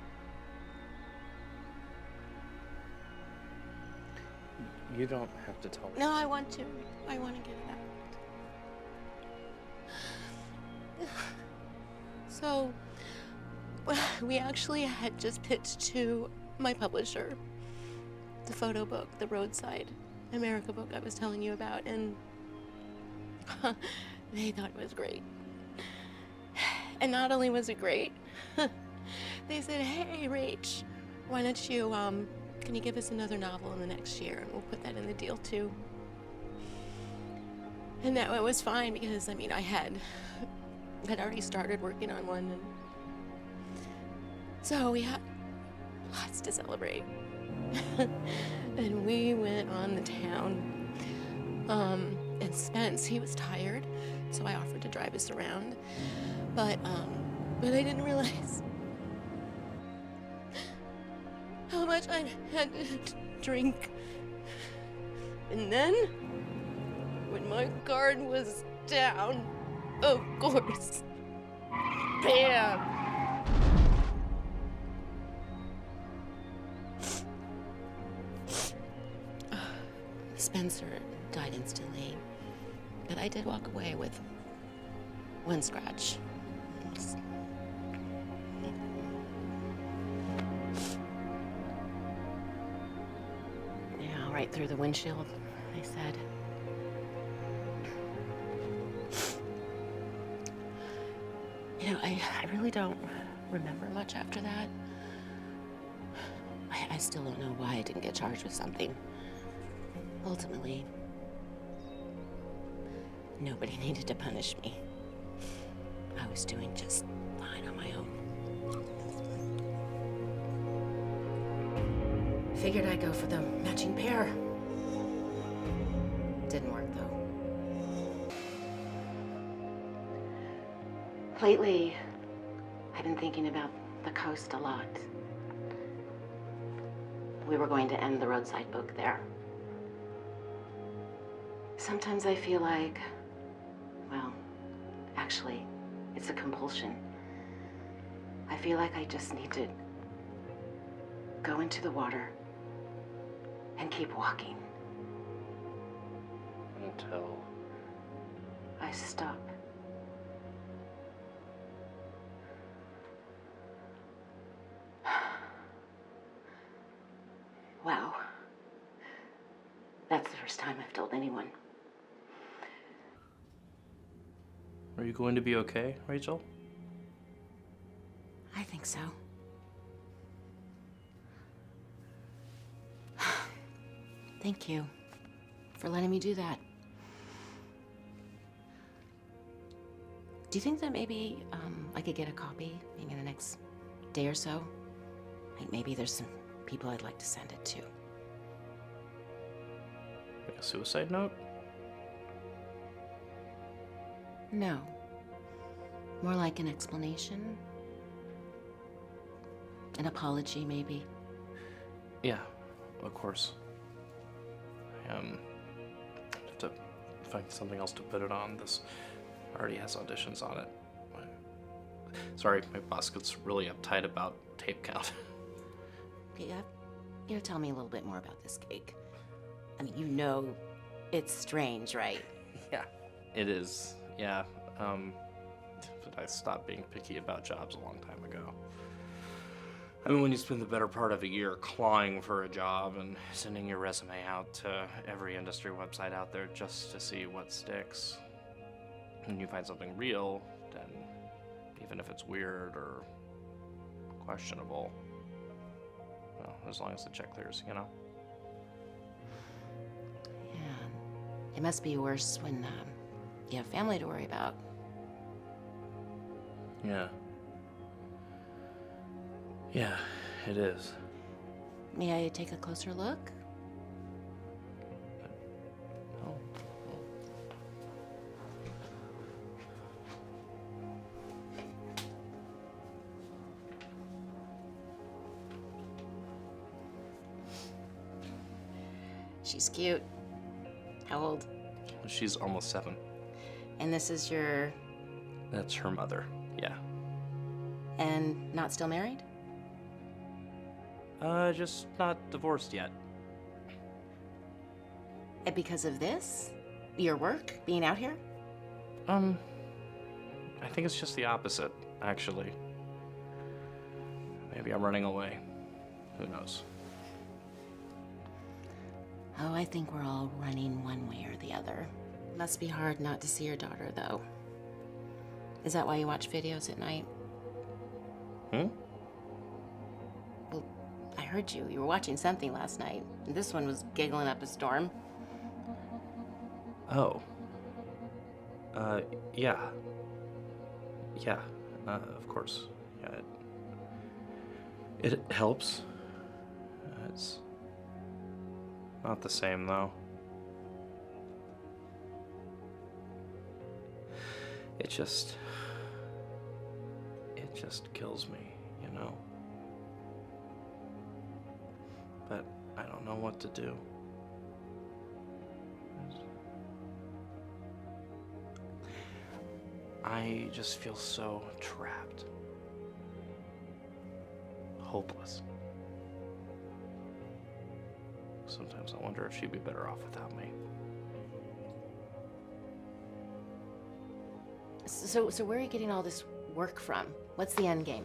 You don't have to tell me. No, I want to. I want to get it out. So, we actually had just pitched to my publisher the photo book, the Roadside America book I was telling you about, and they thought it was great. And not only was it great, they said, "Hey, Rach, why don't you, can you give us another novel in the next year, and we'll put that in the deal too." And that it was fine because, I mean, I had already started working on one, and so we had lots to celebrate. And we went on the town. And Spence, he was tired, so I offered to drive us around. But I didn't realize how much I had to drink. And then, when my guard was down, of course, bam! Spencer died instantly, but I did walk away with one scratch. Yeah, right through the windshield, they said. You know, I really don't remember much after that. I still don't know why I didn't get charged with something. Ultimately, nobody needed to punish me. I was doing just fine on my own. Figured I'd go for the matching pair. Didn't work, though. Lately, I've been thinking about the coast a lot. We were going to end the Roadside book there. Sometimes I feel like, well, actually, it's a compulsion. I feel like I just need to go into the water and keep walking. Until I stop. Wow. That's the first time I've told anyone. Are you going to be okay, Rachel? I think so. Thank you for letting me do that. Do you think that maybe I could get a copy maybe in the next day or so? Like maybe there's some people I'd like to send it to. Like a suicide note? No. More like an explanation. An apology, maybe. Yeah, of course. I have to find something else to put it on. This already has auditions on it. Sorry, my boss gets really uptight about tape count. Yeah, you know, tell me a little bit more about this gig. I mean, you know it's strange, right? Yeah, it is. Yeah, but I stopped being picky about jobs a long time ago. I mean, when you spend the better part of a year clawing for a job and sending your resume out to every industry website out there just to see what sticks, and you find something real, then even if it's weird or questionable, well, as long as the check clears, you know? Yeah. It must be worse when you have family to worry about. Yeah. Yeah, it is. May I take a closer look? Oh. She's cute. How old? She's almost 7. And this is your... That's her mother, yeah. And not still married? Just not divorced yet. And because of this? Your work? Being out here? I think it's just the opposite, actually. Maybe I'm running away. Who knows? Oh, I think we're all running one way or the other. Must be hard not to see your daughter, though. Is that why you watch videos at night? Hmm? Well, I heard you. You were watching something last night, and this one was giggling up a storm. Oh. Yeah. Yeah, of course. Yeah, it helps. It's not the same, though. It just kills me, you know? But I don't know what to do. I just feel so trapped. Hopeless. Sometimes I wonder if she'd be better off without me. So where are you getting all this work from? What's the end game?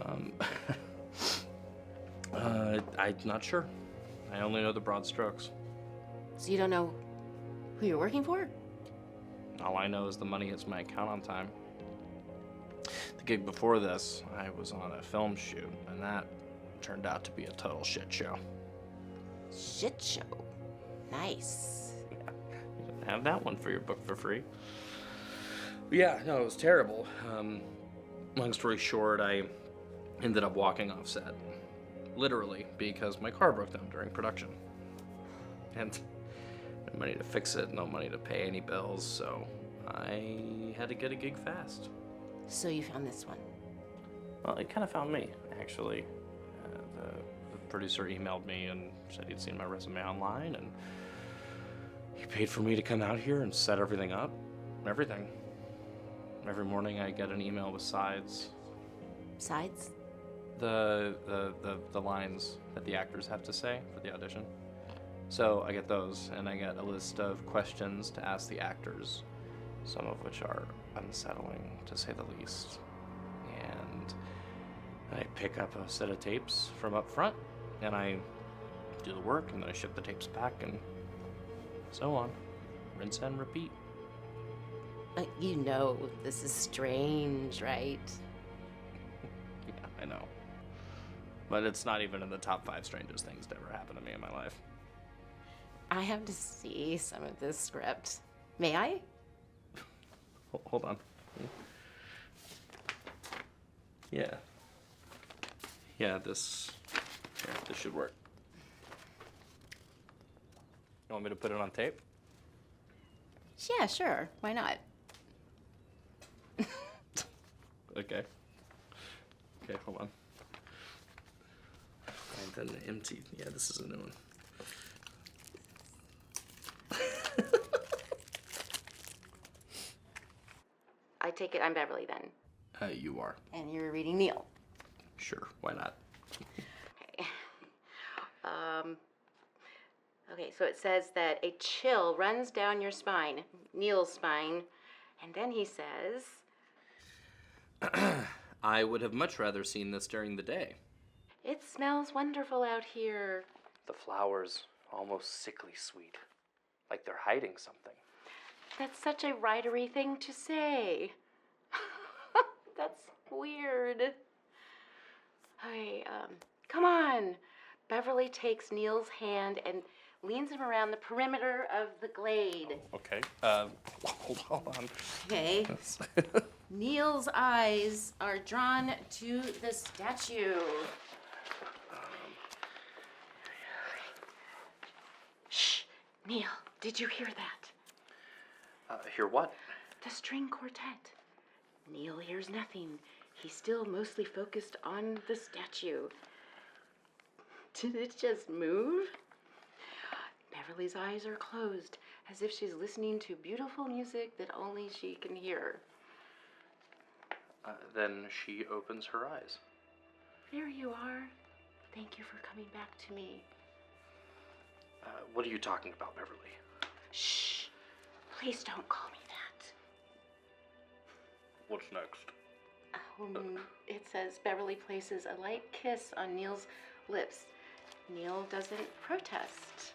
I'm not sure. I only know the broad strokes. So you don't know who you're working for? All I know is the money hits my account on time. The gig before this, I was on a film shoot, and that turned out to be a total shit show. Shit show? Nice. Yeah, you can have that one for your book for free. But yeah, no, it was terrible. Long story short, I ended up walking off set. Literally, because my car broke down during production. And no money to fix it, no money to pay any bills, so I had to get a gig fast. So you found this one? Well, it kind of found me, actually. The producer emailed me and said he'd seen my resume online, and he paid for me to come out here and set everything up. Everything. Every morning I get an email with sides. Sides? The lines that the actors have to say for the audition. So I get those, and I get a list of questions to ask the actors, some of which are unsettling, to say the least. And I pick up a set of tapes from up front, and I do the work, and then I ship the tapes back, and so on. Rinse and repeat. You know this is strange, right? Yeah, I know. But it's not even in the top 5 strangest things to ever happen to me in my life. I have to see some of this script. May I? Hold on. Yeah. Yeah, this should work. You want me to put it on tape? Yeah, sure. Why not? Okay. Okay, hold on. And then the empty. Yeah, this is a new one. take it I'm Beverly then. You are. And you're reading Neil. Sure, why not? Okay. Okay, so it says that a chill runs down your spine, Neil's spine, and then he says, I would have much rather seen this during the day. "It smells wonderful out here." The flowers, almost sickly sweet. Like they're hiding something. That's such a writery thing to say. That's weird. Okay, come on. Beverly takes Neil's hand and leans him around the perimeter of the glade. Okay, hold on. Okay. Neil's eyes are drawn to the statue. Shh, Neil, did you hear that? Hear what? The string quartet. Neil hears nothing. He's still mostly focused on the statue. Did it just move? Beverly's eyes are closed, as if she's listening to beautiful music that only she can hear. Then she opens her eyes. There you are. Thank you for coming back to me. What are you talking about, Beverly? Shh. Please don't call me that. What's next? It says Beverly places a light kiss on Neil's lips. Neil doesn't protest.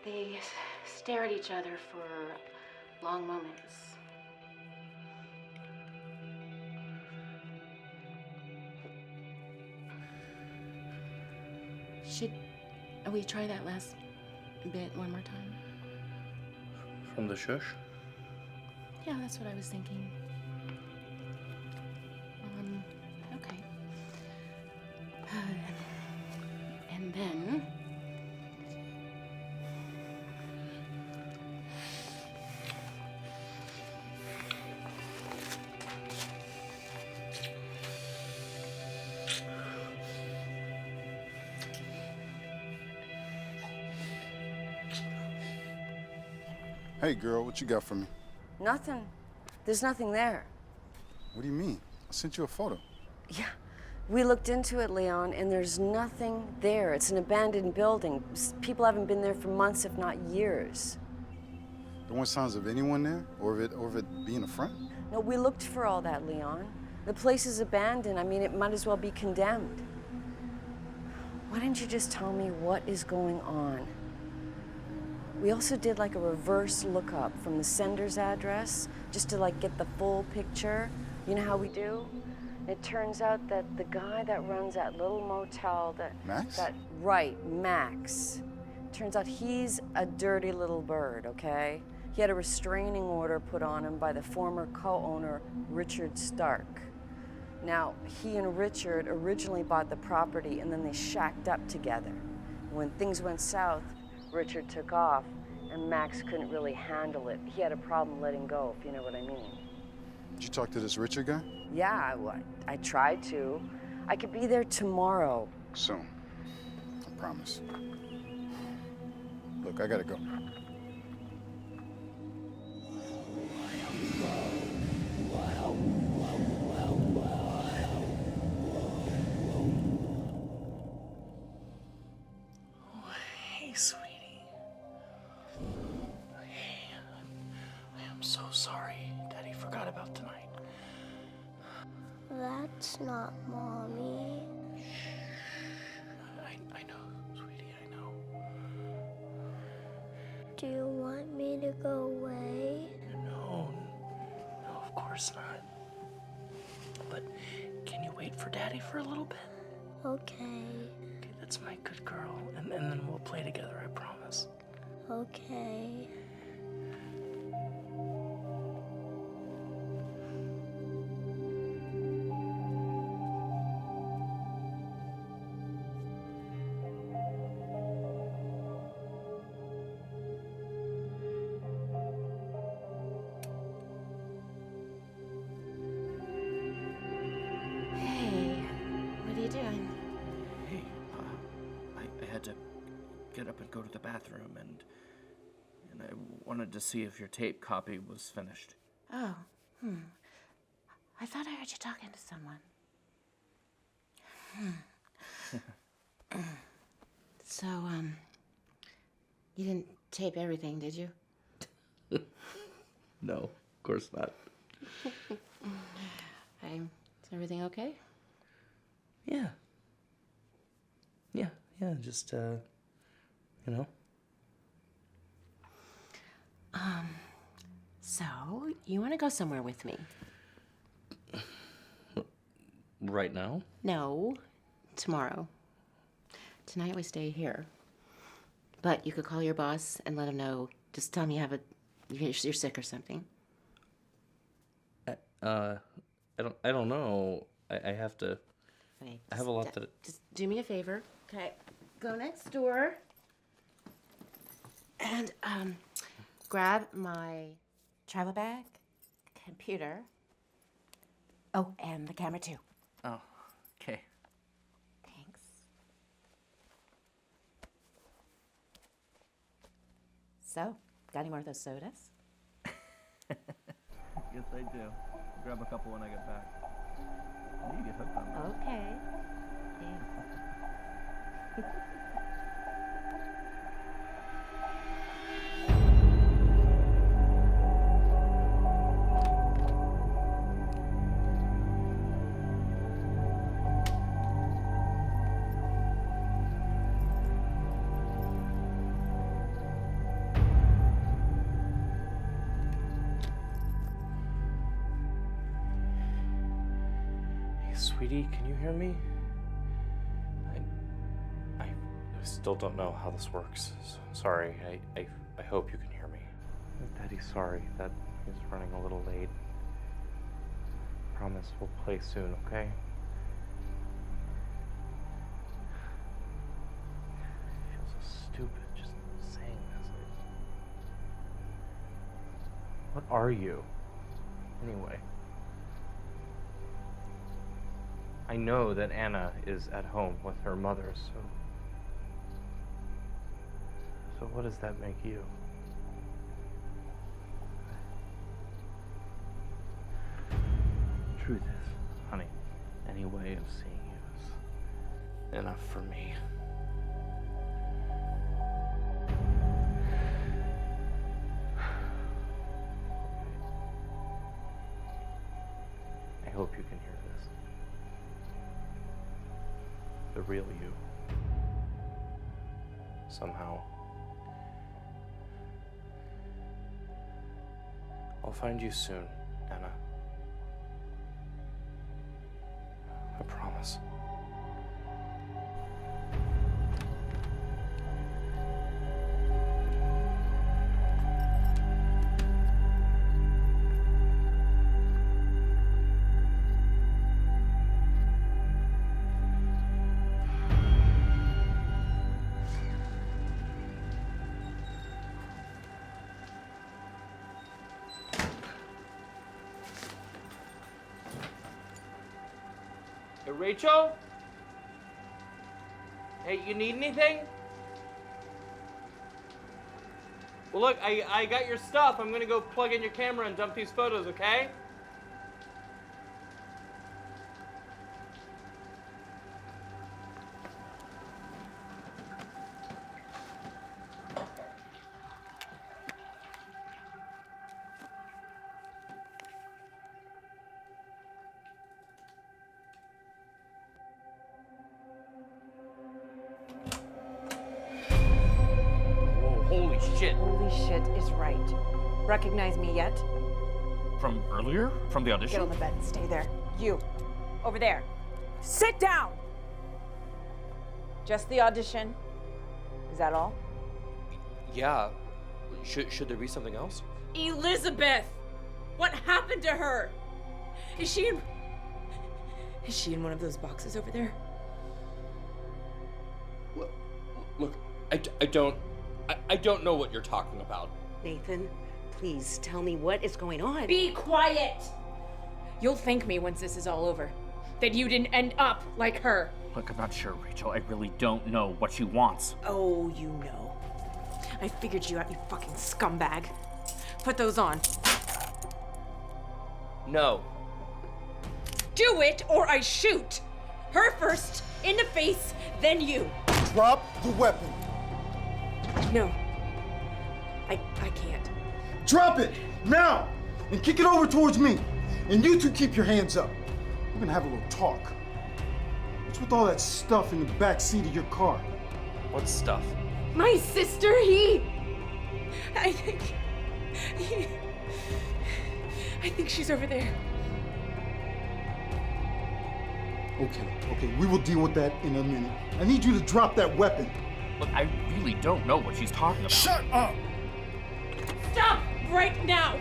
They stare at each other for long moments. Should we try that last bit one more time? From the shush? Yeah, that's what I was thinking. Okay. And then... Hey, girl, what you got for me? Nothing. There's nothing there. What do you mean? I sent you a photo. Yeah, we looked into it, Leon, and there's nothing there. It's an abandoned building. People haven't been there for months, if not years. There weren't signs of anyone there, or of it being a front? No, we looked for all that, Leon. The place is abandoned. I mean, it might as well be condemned. Why didn't you just tell me what is going on? We also did like a reverse lookup from the sender's address, just to like get the full picture. You know how we do? It turns out that the guy that runs that little motel Max? Right, Max. Turns out he's a dirty little bird, okay? He had a restraining order put on him by the former co-owner, Richard Stark. Now, he and Richard originally bought the property and then they shacked up together. When things went south, Richard took off, and Max couldn't really handle it. He had a problem letting go, if you know what I mean. Did you talk to this Richard guy? Yeah, I tried to. I could be there tomorrow. Soon. I promise. Look, I gotta go. Hey, sweetie. Hey, I am so sorry. Daddy forgot about tonight. That's not Mommy. I know, sweetie, I know. Do you want me to go away? No, of course not. But can you wait for Daddy for a little bit? Okay. Okay, that's my good girl. And then we'll play together, I promise. Okay. get up and go to the bathroom, and I wanted to see if your tape copy was finished. Oh, I thought I heard you talking to someone. So, you didn't tape everything, did you? No, of course not. Is everything okay? Yeah. Just, you know. So, you want to go somewhere with me? Right now? No, tomorrow. Tonight we stay here. But you could call your boss and let him know. Just tell him you're sick or something. I don't know. I have to. Okay, I have a lot to. Just do me a favor. Okay. Go next door. And grab my travel bag, computer. Oh, and the camera too. Oh, okay. Thanks. So, got any more of those sodas? Yes, I do. Grab a couple when I get back. I need to get hooked on that. Okay. Thanks. Sweetie, can you hear me? I still don't know how this works. Sorry. I hope you can hear me. Daddy, sorry that he's running a little late. Promise we'll play soon, okay? I feel so stupid just saying this. What are you? Anyway. I know that Anna is at home with her mother, so what does that make you? Truth is, honey, any way of seeing you is enough for me. I hope you can hear this. The real you. Somehow. I'll find you soon, Anna. I promise. Hey, Rachel? Hey, you need anything? Well, look, I got your stuff. I'm gonna go plug in your camera and dump these photos, okay? Holy shit. Holy shit is right. Recognize me yet? From earlier? From the audition? Get on the bed and stay there. You, over there. Sit down! Just the audition. Is that all? Yeah. Should there be something else? Elizabeth! What happened to her? Is she in one of those boxes over there? Look, I don't know what you're talking about. Nathan, please tell me what is going on. Be quiet! You'll thank me once this is all over. That you didn't end up like her. Look, I'm not sure, Rachel. I really don't know what she wants. Oh, you know. I figured you out, you fucking scumbag. Put those on. No. Do it or I shoot. Her first, in the face, then you. Drop the weapon. No. I can't. Drop it now and kick it over towards me. And you two keep your hands up. We're gonna have a little talk. What's with all that stuff in the back seat of your car? What stuff? My sister, I think she's over there. Okay, we will deal with that in a minute. I need you to drop that weapon. Look, I really don't know what she's talking about. Shut up! Stop right now!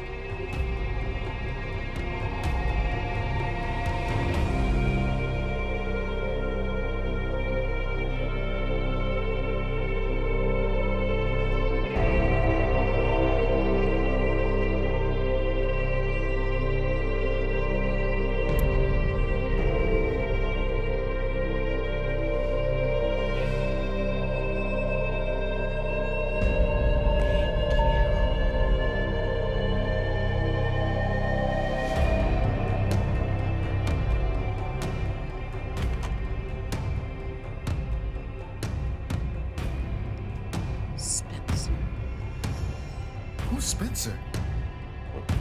Who's Spencer?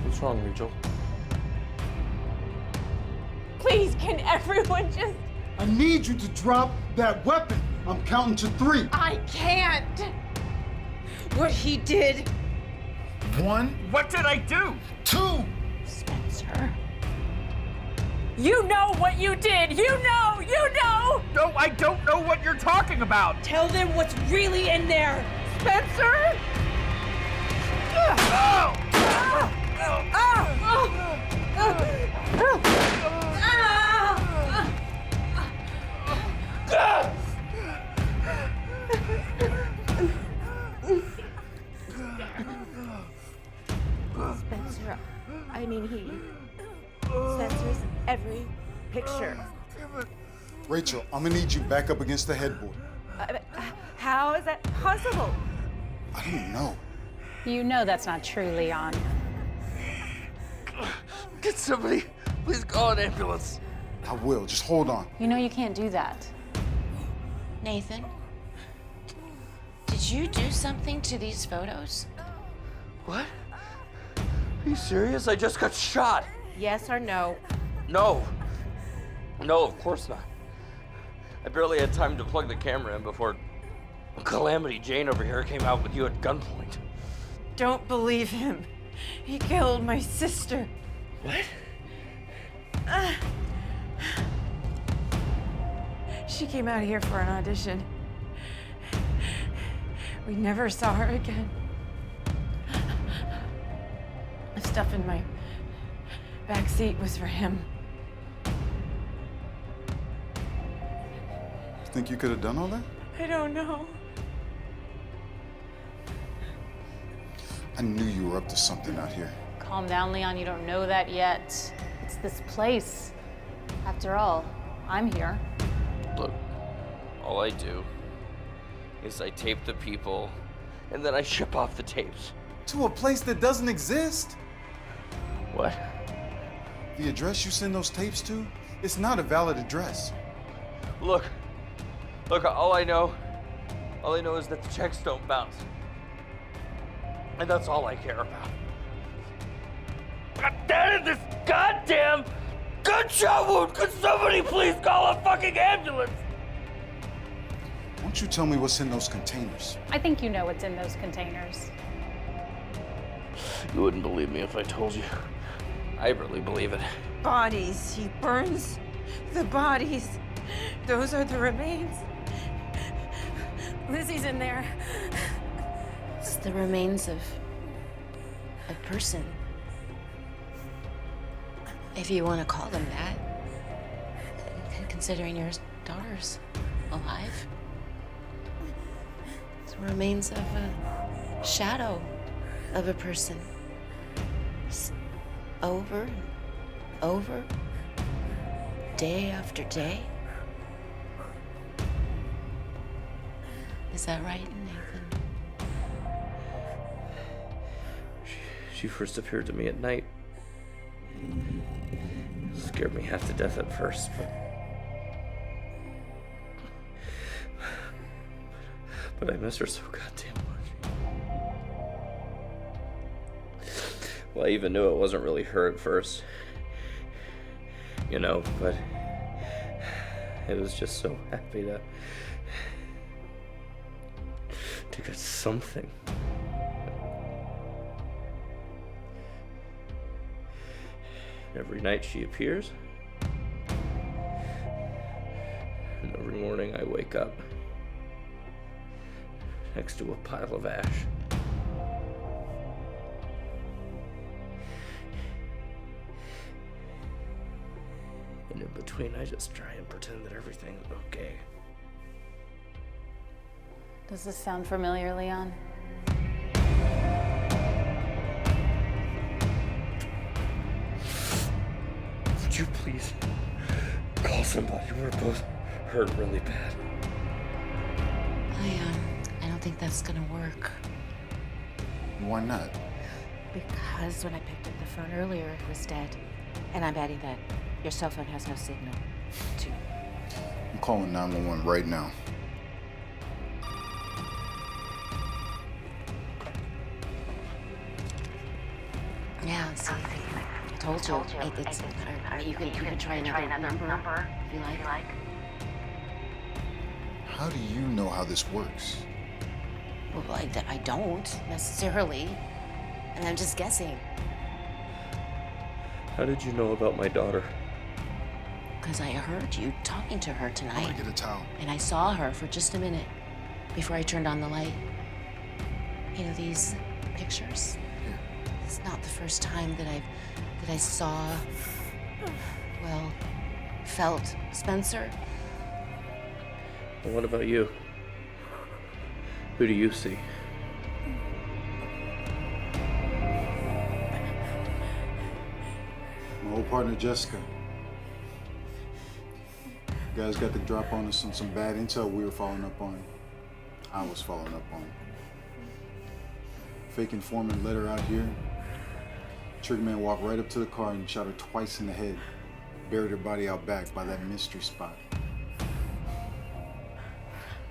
What's wrong, Rachel? Please, can everyone just... I need you to drop that weapon. I'm counting to 3. I can't! What he did... 1. What did I do? 2. Spencer. You know what you did! You know! You know! No, I don't know what you're talking about! Tell them what's really in there! Spencer! Spencer, I mean Spencer's every picture. Rachel, I'm gonna need you back up against the headboard. How is that possible? I don't know. You know that's not true, Leon. Get somebody. Please call an ambulance. I will. Just hold on. You know you can't do that. Nathan, did you do something to these photos? What? Are you serious? I just got shot. Yes or no? No. No, of course not. I barely had time to plug the camera in before Calamity Jane over here came out with you at gunpoint. Don't believe him. He killed my sister. What? She came out here for an audition. We never saw her again. The stuff in my back seat was for him. Think you could have done all that? I don't know. I knew you were up to something out here. Calm down, Leon. You don't know that yet. It's this place. After all, I'm here. Look, all I do is I tape the people, and then I ship off the tapes. To a place that doesn't exist? What? The address you send those tapes to, it's not a valid address. Look, all I know is that the checks don't bounce. And that's all I care about. God damn it, this goddamn gunshot wound! Could somebody please call a fucking ambulance? Why don't you tell me what's in those containers? I think you know what's in those containers. You wouldn't believe me if I told you. I really believe it. Bodies. He burns the bodies. Those are the remains. Lizzie's in there. It's the remains of a person. If you want to call them that. Considering your daughter's alive. It's the remains of a shadow of a person. Just over and over, day after day. Is that right, Nathan? She first appeared to me at night. Scared me half to death at first, but I miss her so goddamn much. Well, I even knew it wasn't really her at first, you know, but I was just so happy to get something. Every night she appears, and every morning I wake up next to a pile of ash. And in between, I just try and pretend that everything's okay. Does this sound familiar, Leon? Would you please call somebody? We're both hurt really bad. I don't think that's gonna work. Why not? Because when I picked up the phone earlier, it was dead. And I'm adding that your cell phone has no signal, too. I'm calling 911 right now. Yeah, see, I told you. You can try another number if you like. How do you know how this works? Well, I don't necessarily, and I'm just guessing. How did you know about my daughter? Because I heard you talking to her tonight. I'm gonna get a towel. And I saw her for just a minute before I turned on the light. You know, these pictures? Yeah. It's not the first time that I saw, well, felt Spencer. Well, what about you? Who do you see? My old partner, Jessica. You guys got the drop on us on some bad intel we were following up on. I was following up on. Fake informant led her out here. Triggerman walked right up to the car and shot her twice in the head. Buried her body out back by that mystery spot.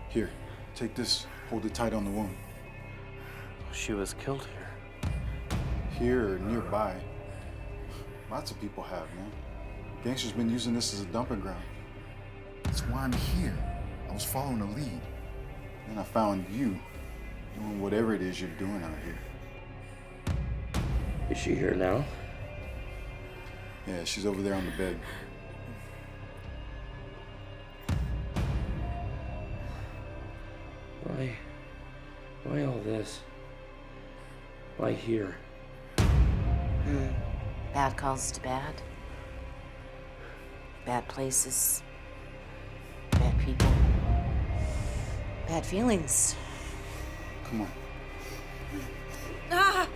Here, take this. Hold it tight on the wound. She was killed here. Here or nearby. Lots of people have, man. Gangsters been using this as a dumping ground. That's why I'm here. I was following a lead. And I found you doing whatever it is you're doing out here. Is she here now? Yeah, she's over there on the bed. Why all this? Why here? Bad calls to bad. Bad places. Bad people. Bad feelings. Come on. Ah!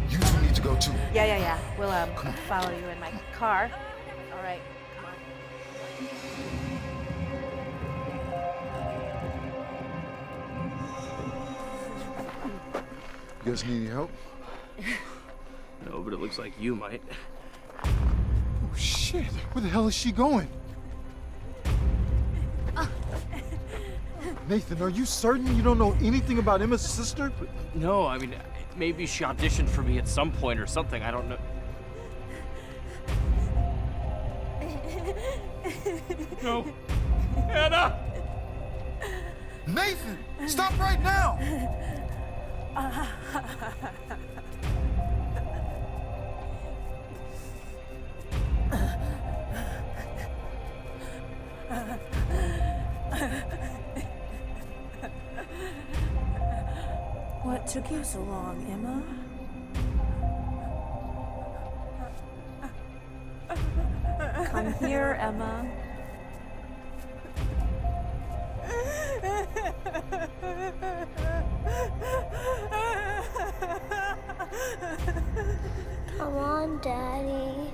You two need to go too. Yeah. We'll follow you in my car. All right, come on. You guys need any help? No, but it looks like you might. Oh shit! Where the hell is she going? Nathan, are you certain you don't know anything about Emma's sister? No, I mean, maybe she auditioned for me at some point or something. I don't know. No. Anna! Nathan! Stop right now! What took you so long, Emma? Come here, Emma. Come on, Daddy.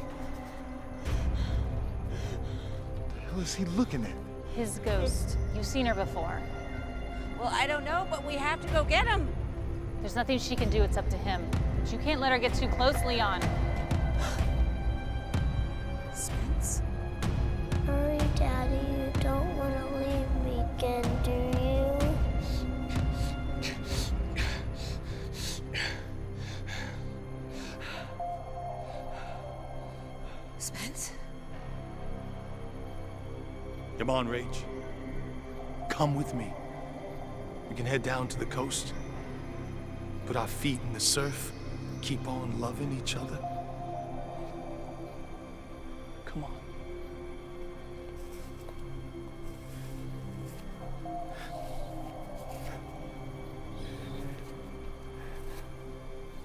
What the hell is he looking at? His ghost. You've seen her before. Well, I don't know, but we have to go get him. There's nothing she can do, it's up to him. But you can't let her get too close, Leon. Spence? Hurry, Daddy. You don't want to leave me again, do you? Spence? Come on, Rach. Come with me. We can head down to the coast, put our feet in the surf, keep on loving each other. Come on.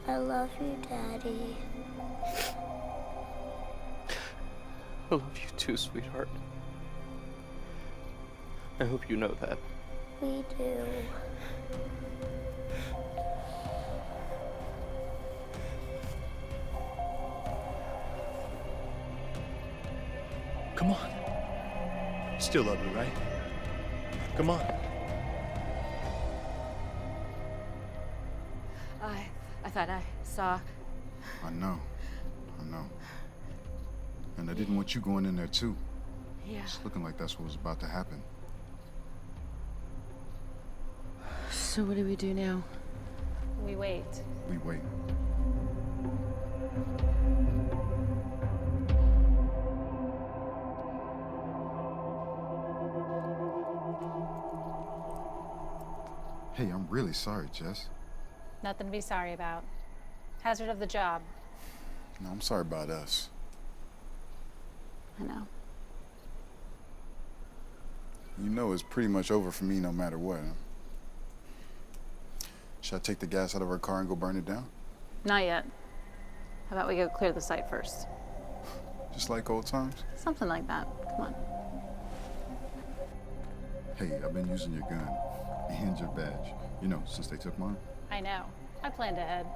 I love you, Daddy. I love you too, sweetheart. I hope you know that. We do. Come on. Still love you, right? Come on. I thought I saw. I know. And I didn't want you going in there too. Yeah. It's looking like that's what was about to happen. So what do we do now? We wait. We wait. Hey, I'm really sorry, Jess. Nothing to be sorry about. Hazard of the job. No, I'm sorry about us. I know. You know it's pretty much over for me no matter what. Should I take the gas out of our car and go burn it down? Not yet. How about we go clear the site first? Just like old times? Something like that. Come on. Hey, I've been using your gun and your badge. You know, since they took mine. I know. I planned ahead.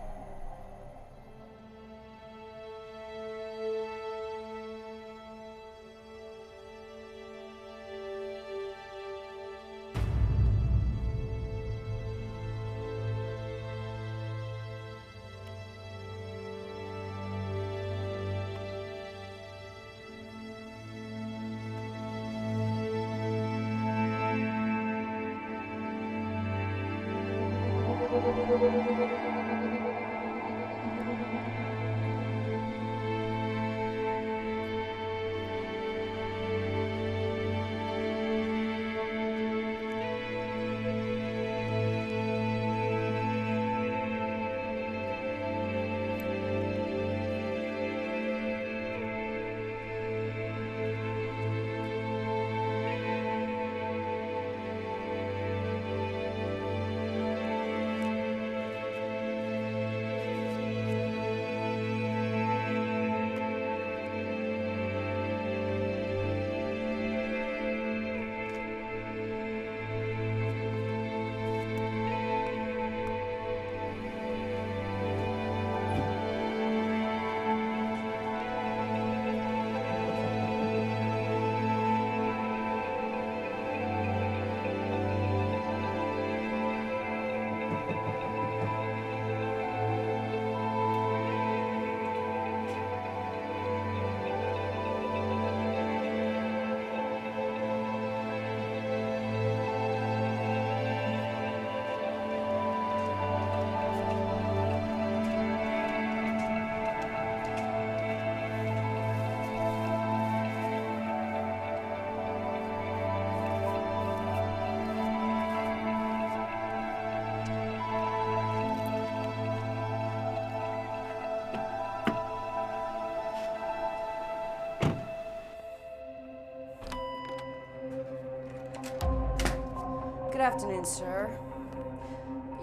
Good afternoon, sir.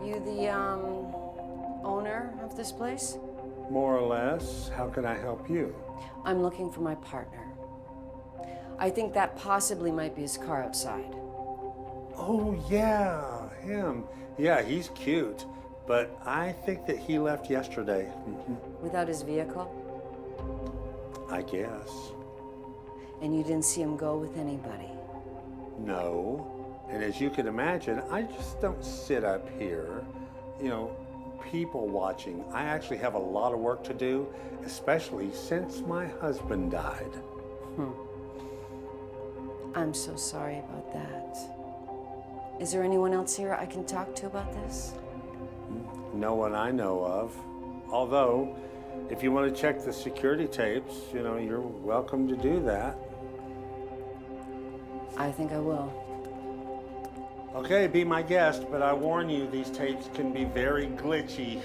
You the, owner of this place? More or less. How can I help you? I'm looking for my partner. I think that possibly might be his car outside. Oh, yeah, him. Yeah, he's cute. But I think that he left yesterday. Without his vehicle? I guess. And you didn't see him go with anybody? No. And as you can imagine, I just don't sit up here, people watching. I actually have a lot of work to do, especially since my husband died. I'm so sorry about that. Is there anyone else here I can talk to about this? No one I know of. Although, if you want to check the security tapes, you're welcome to do that. I think I will. Okay, be my guest, but I warn you, these tapes can be very glitchy.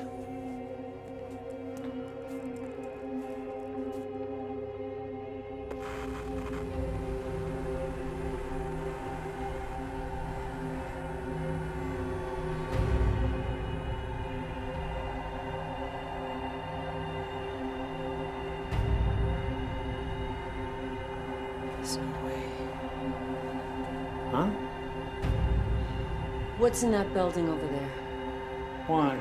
There's no way. Huh? What's in that building over there? Why?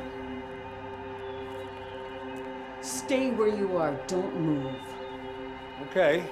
Stay where you are. Don't move. Okay.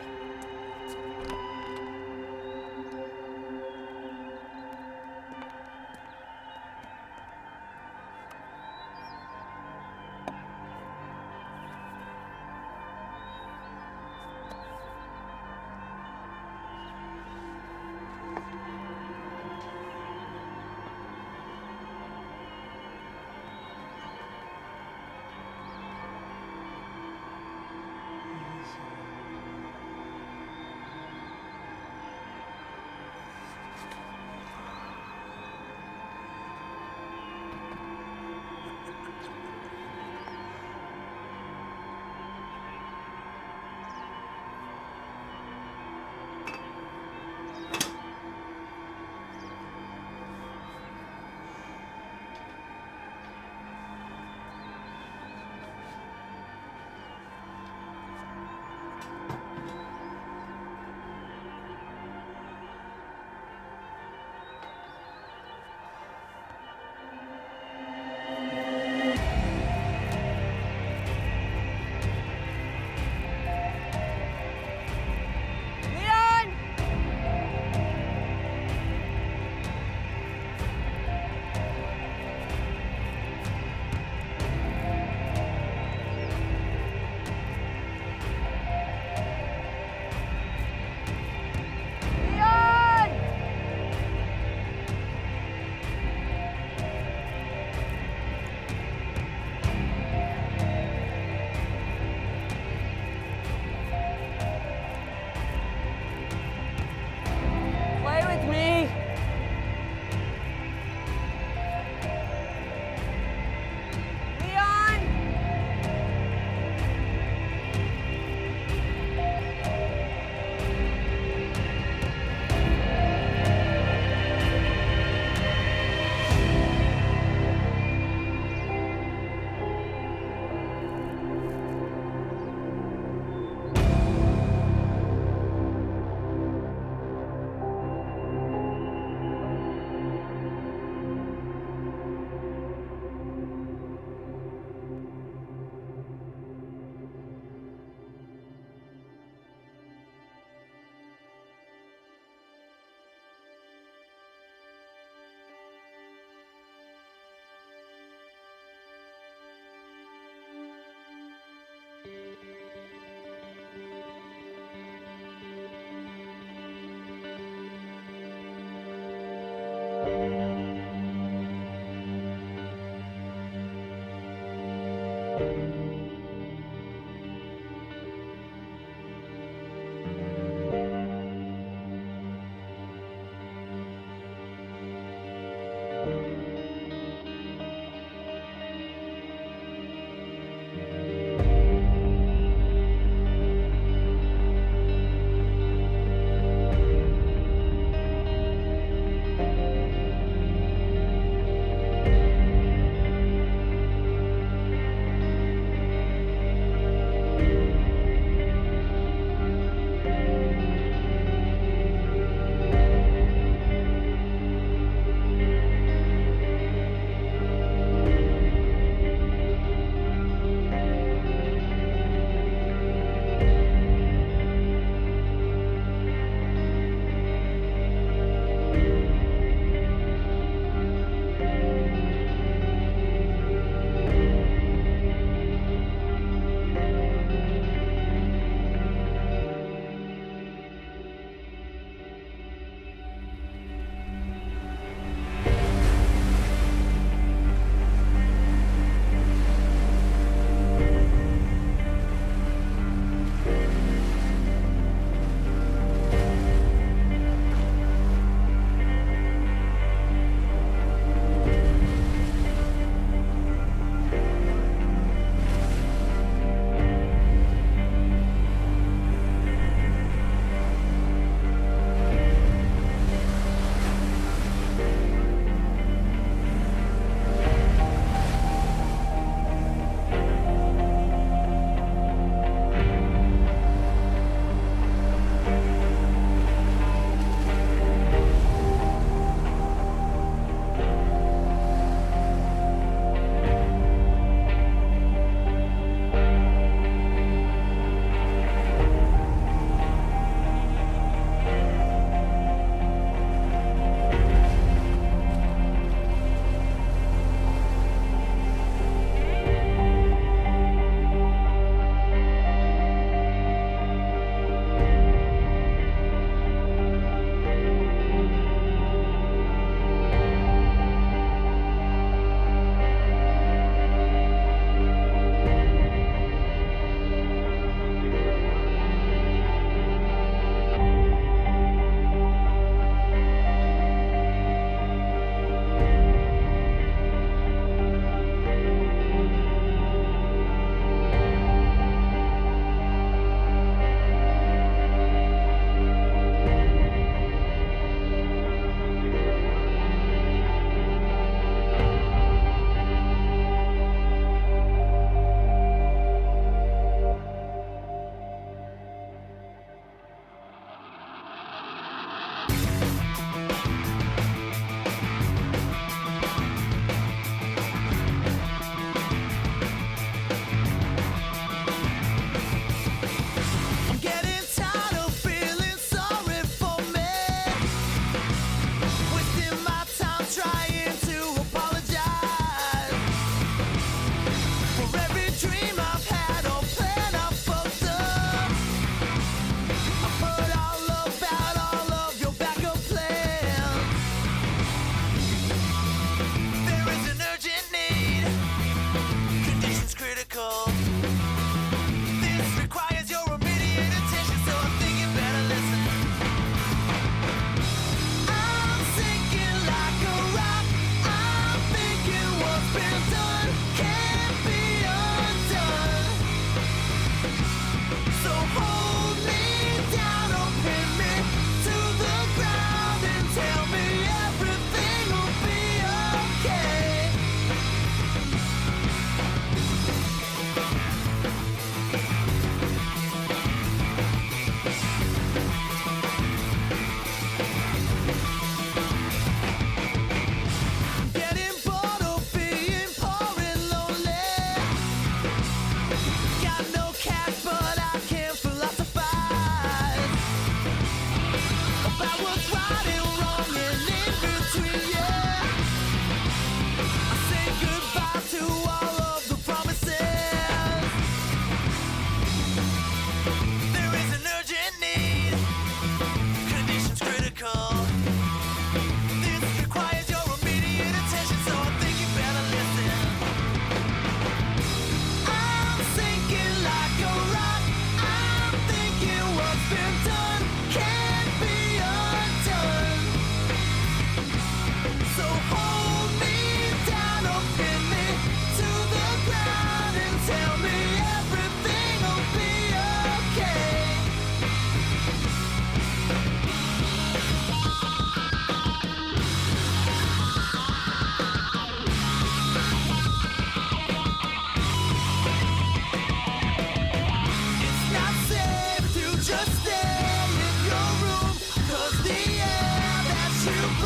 you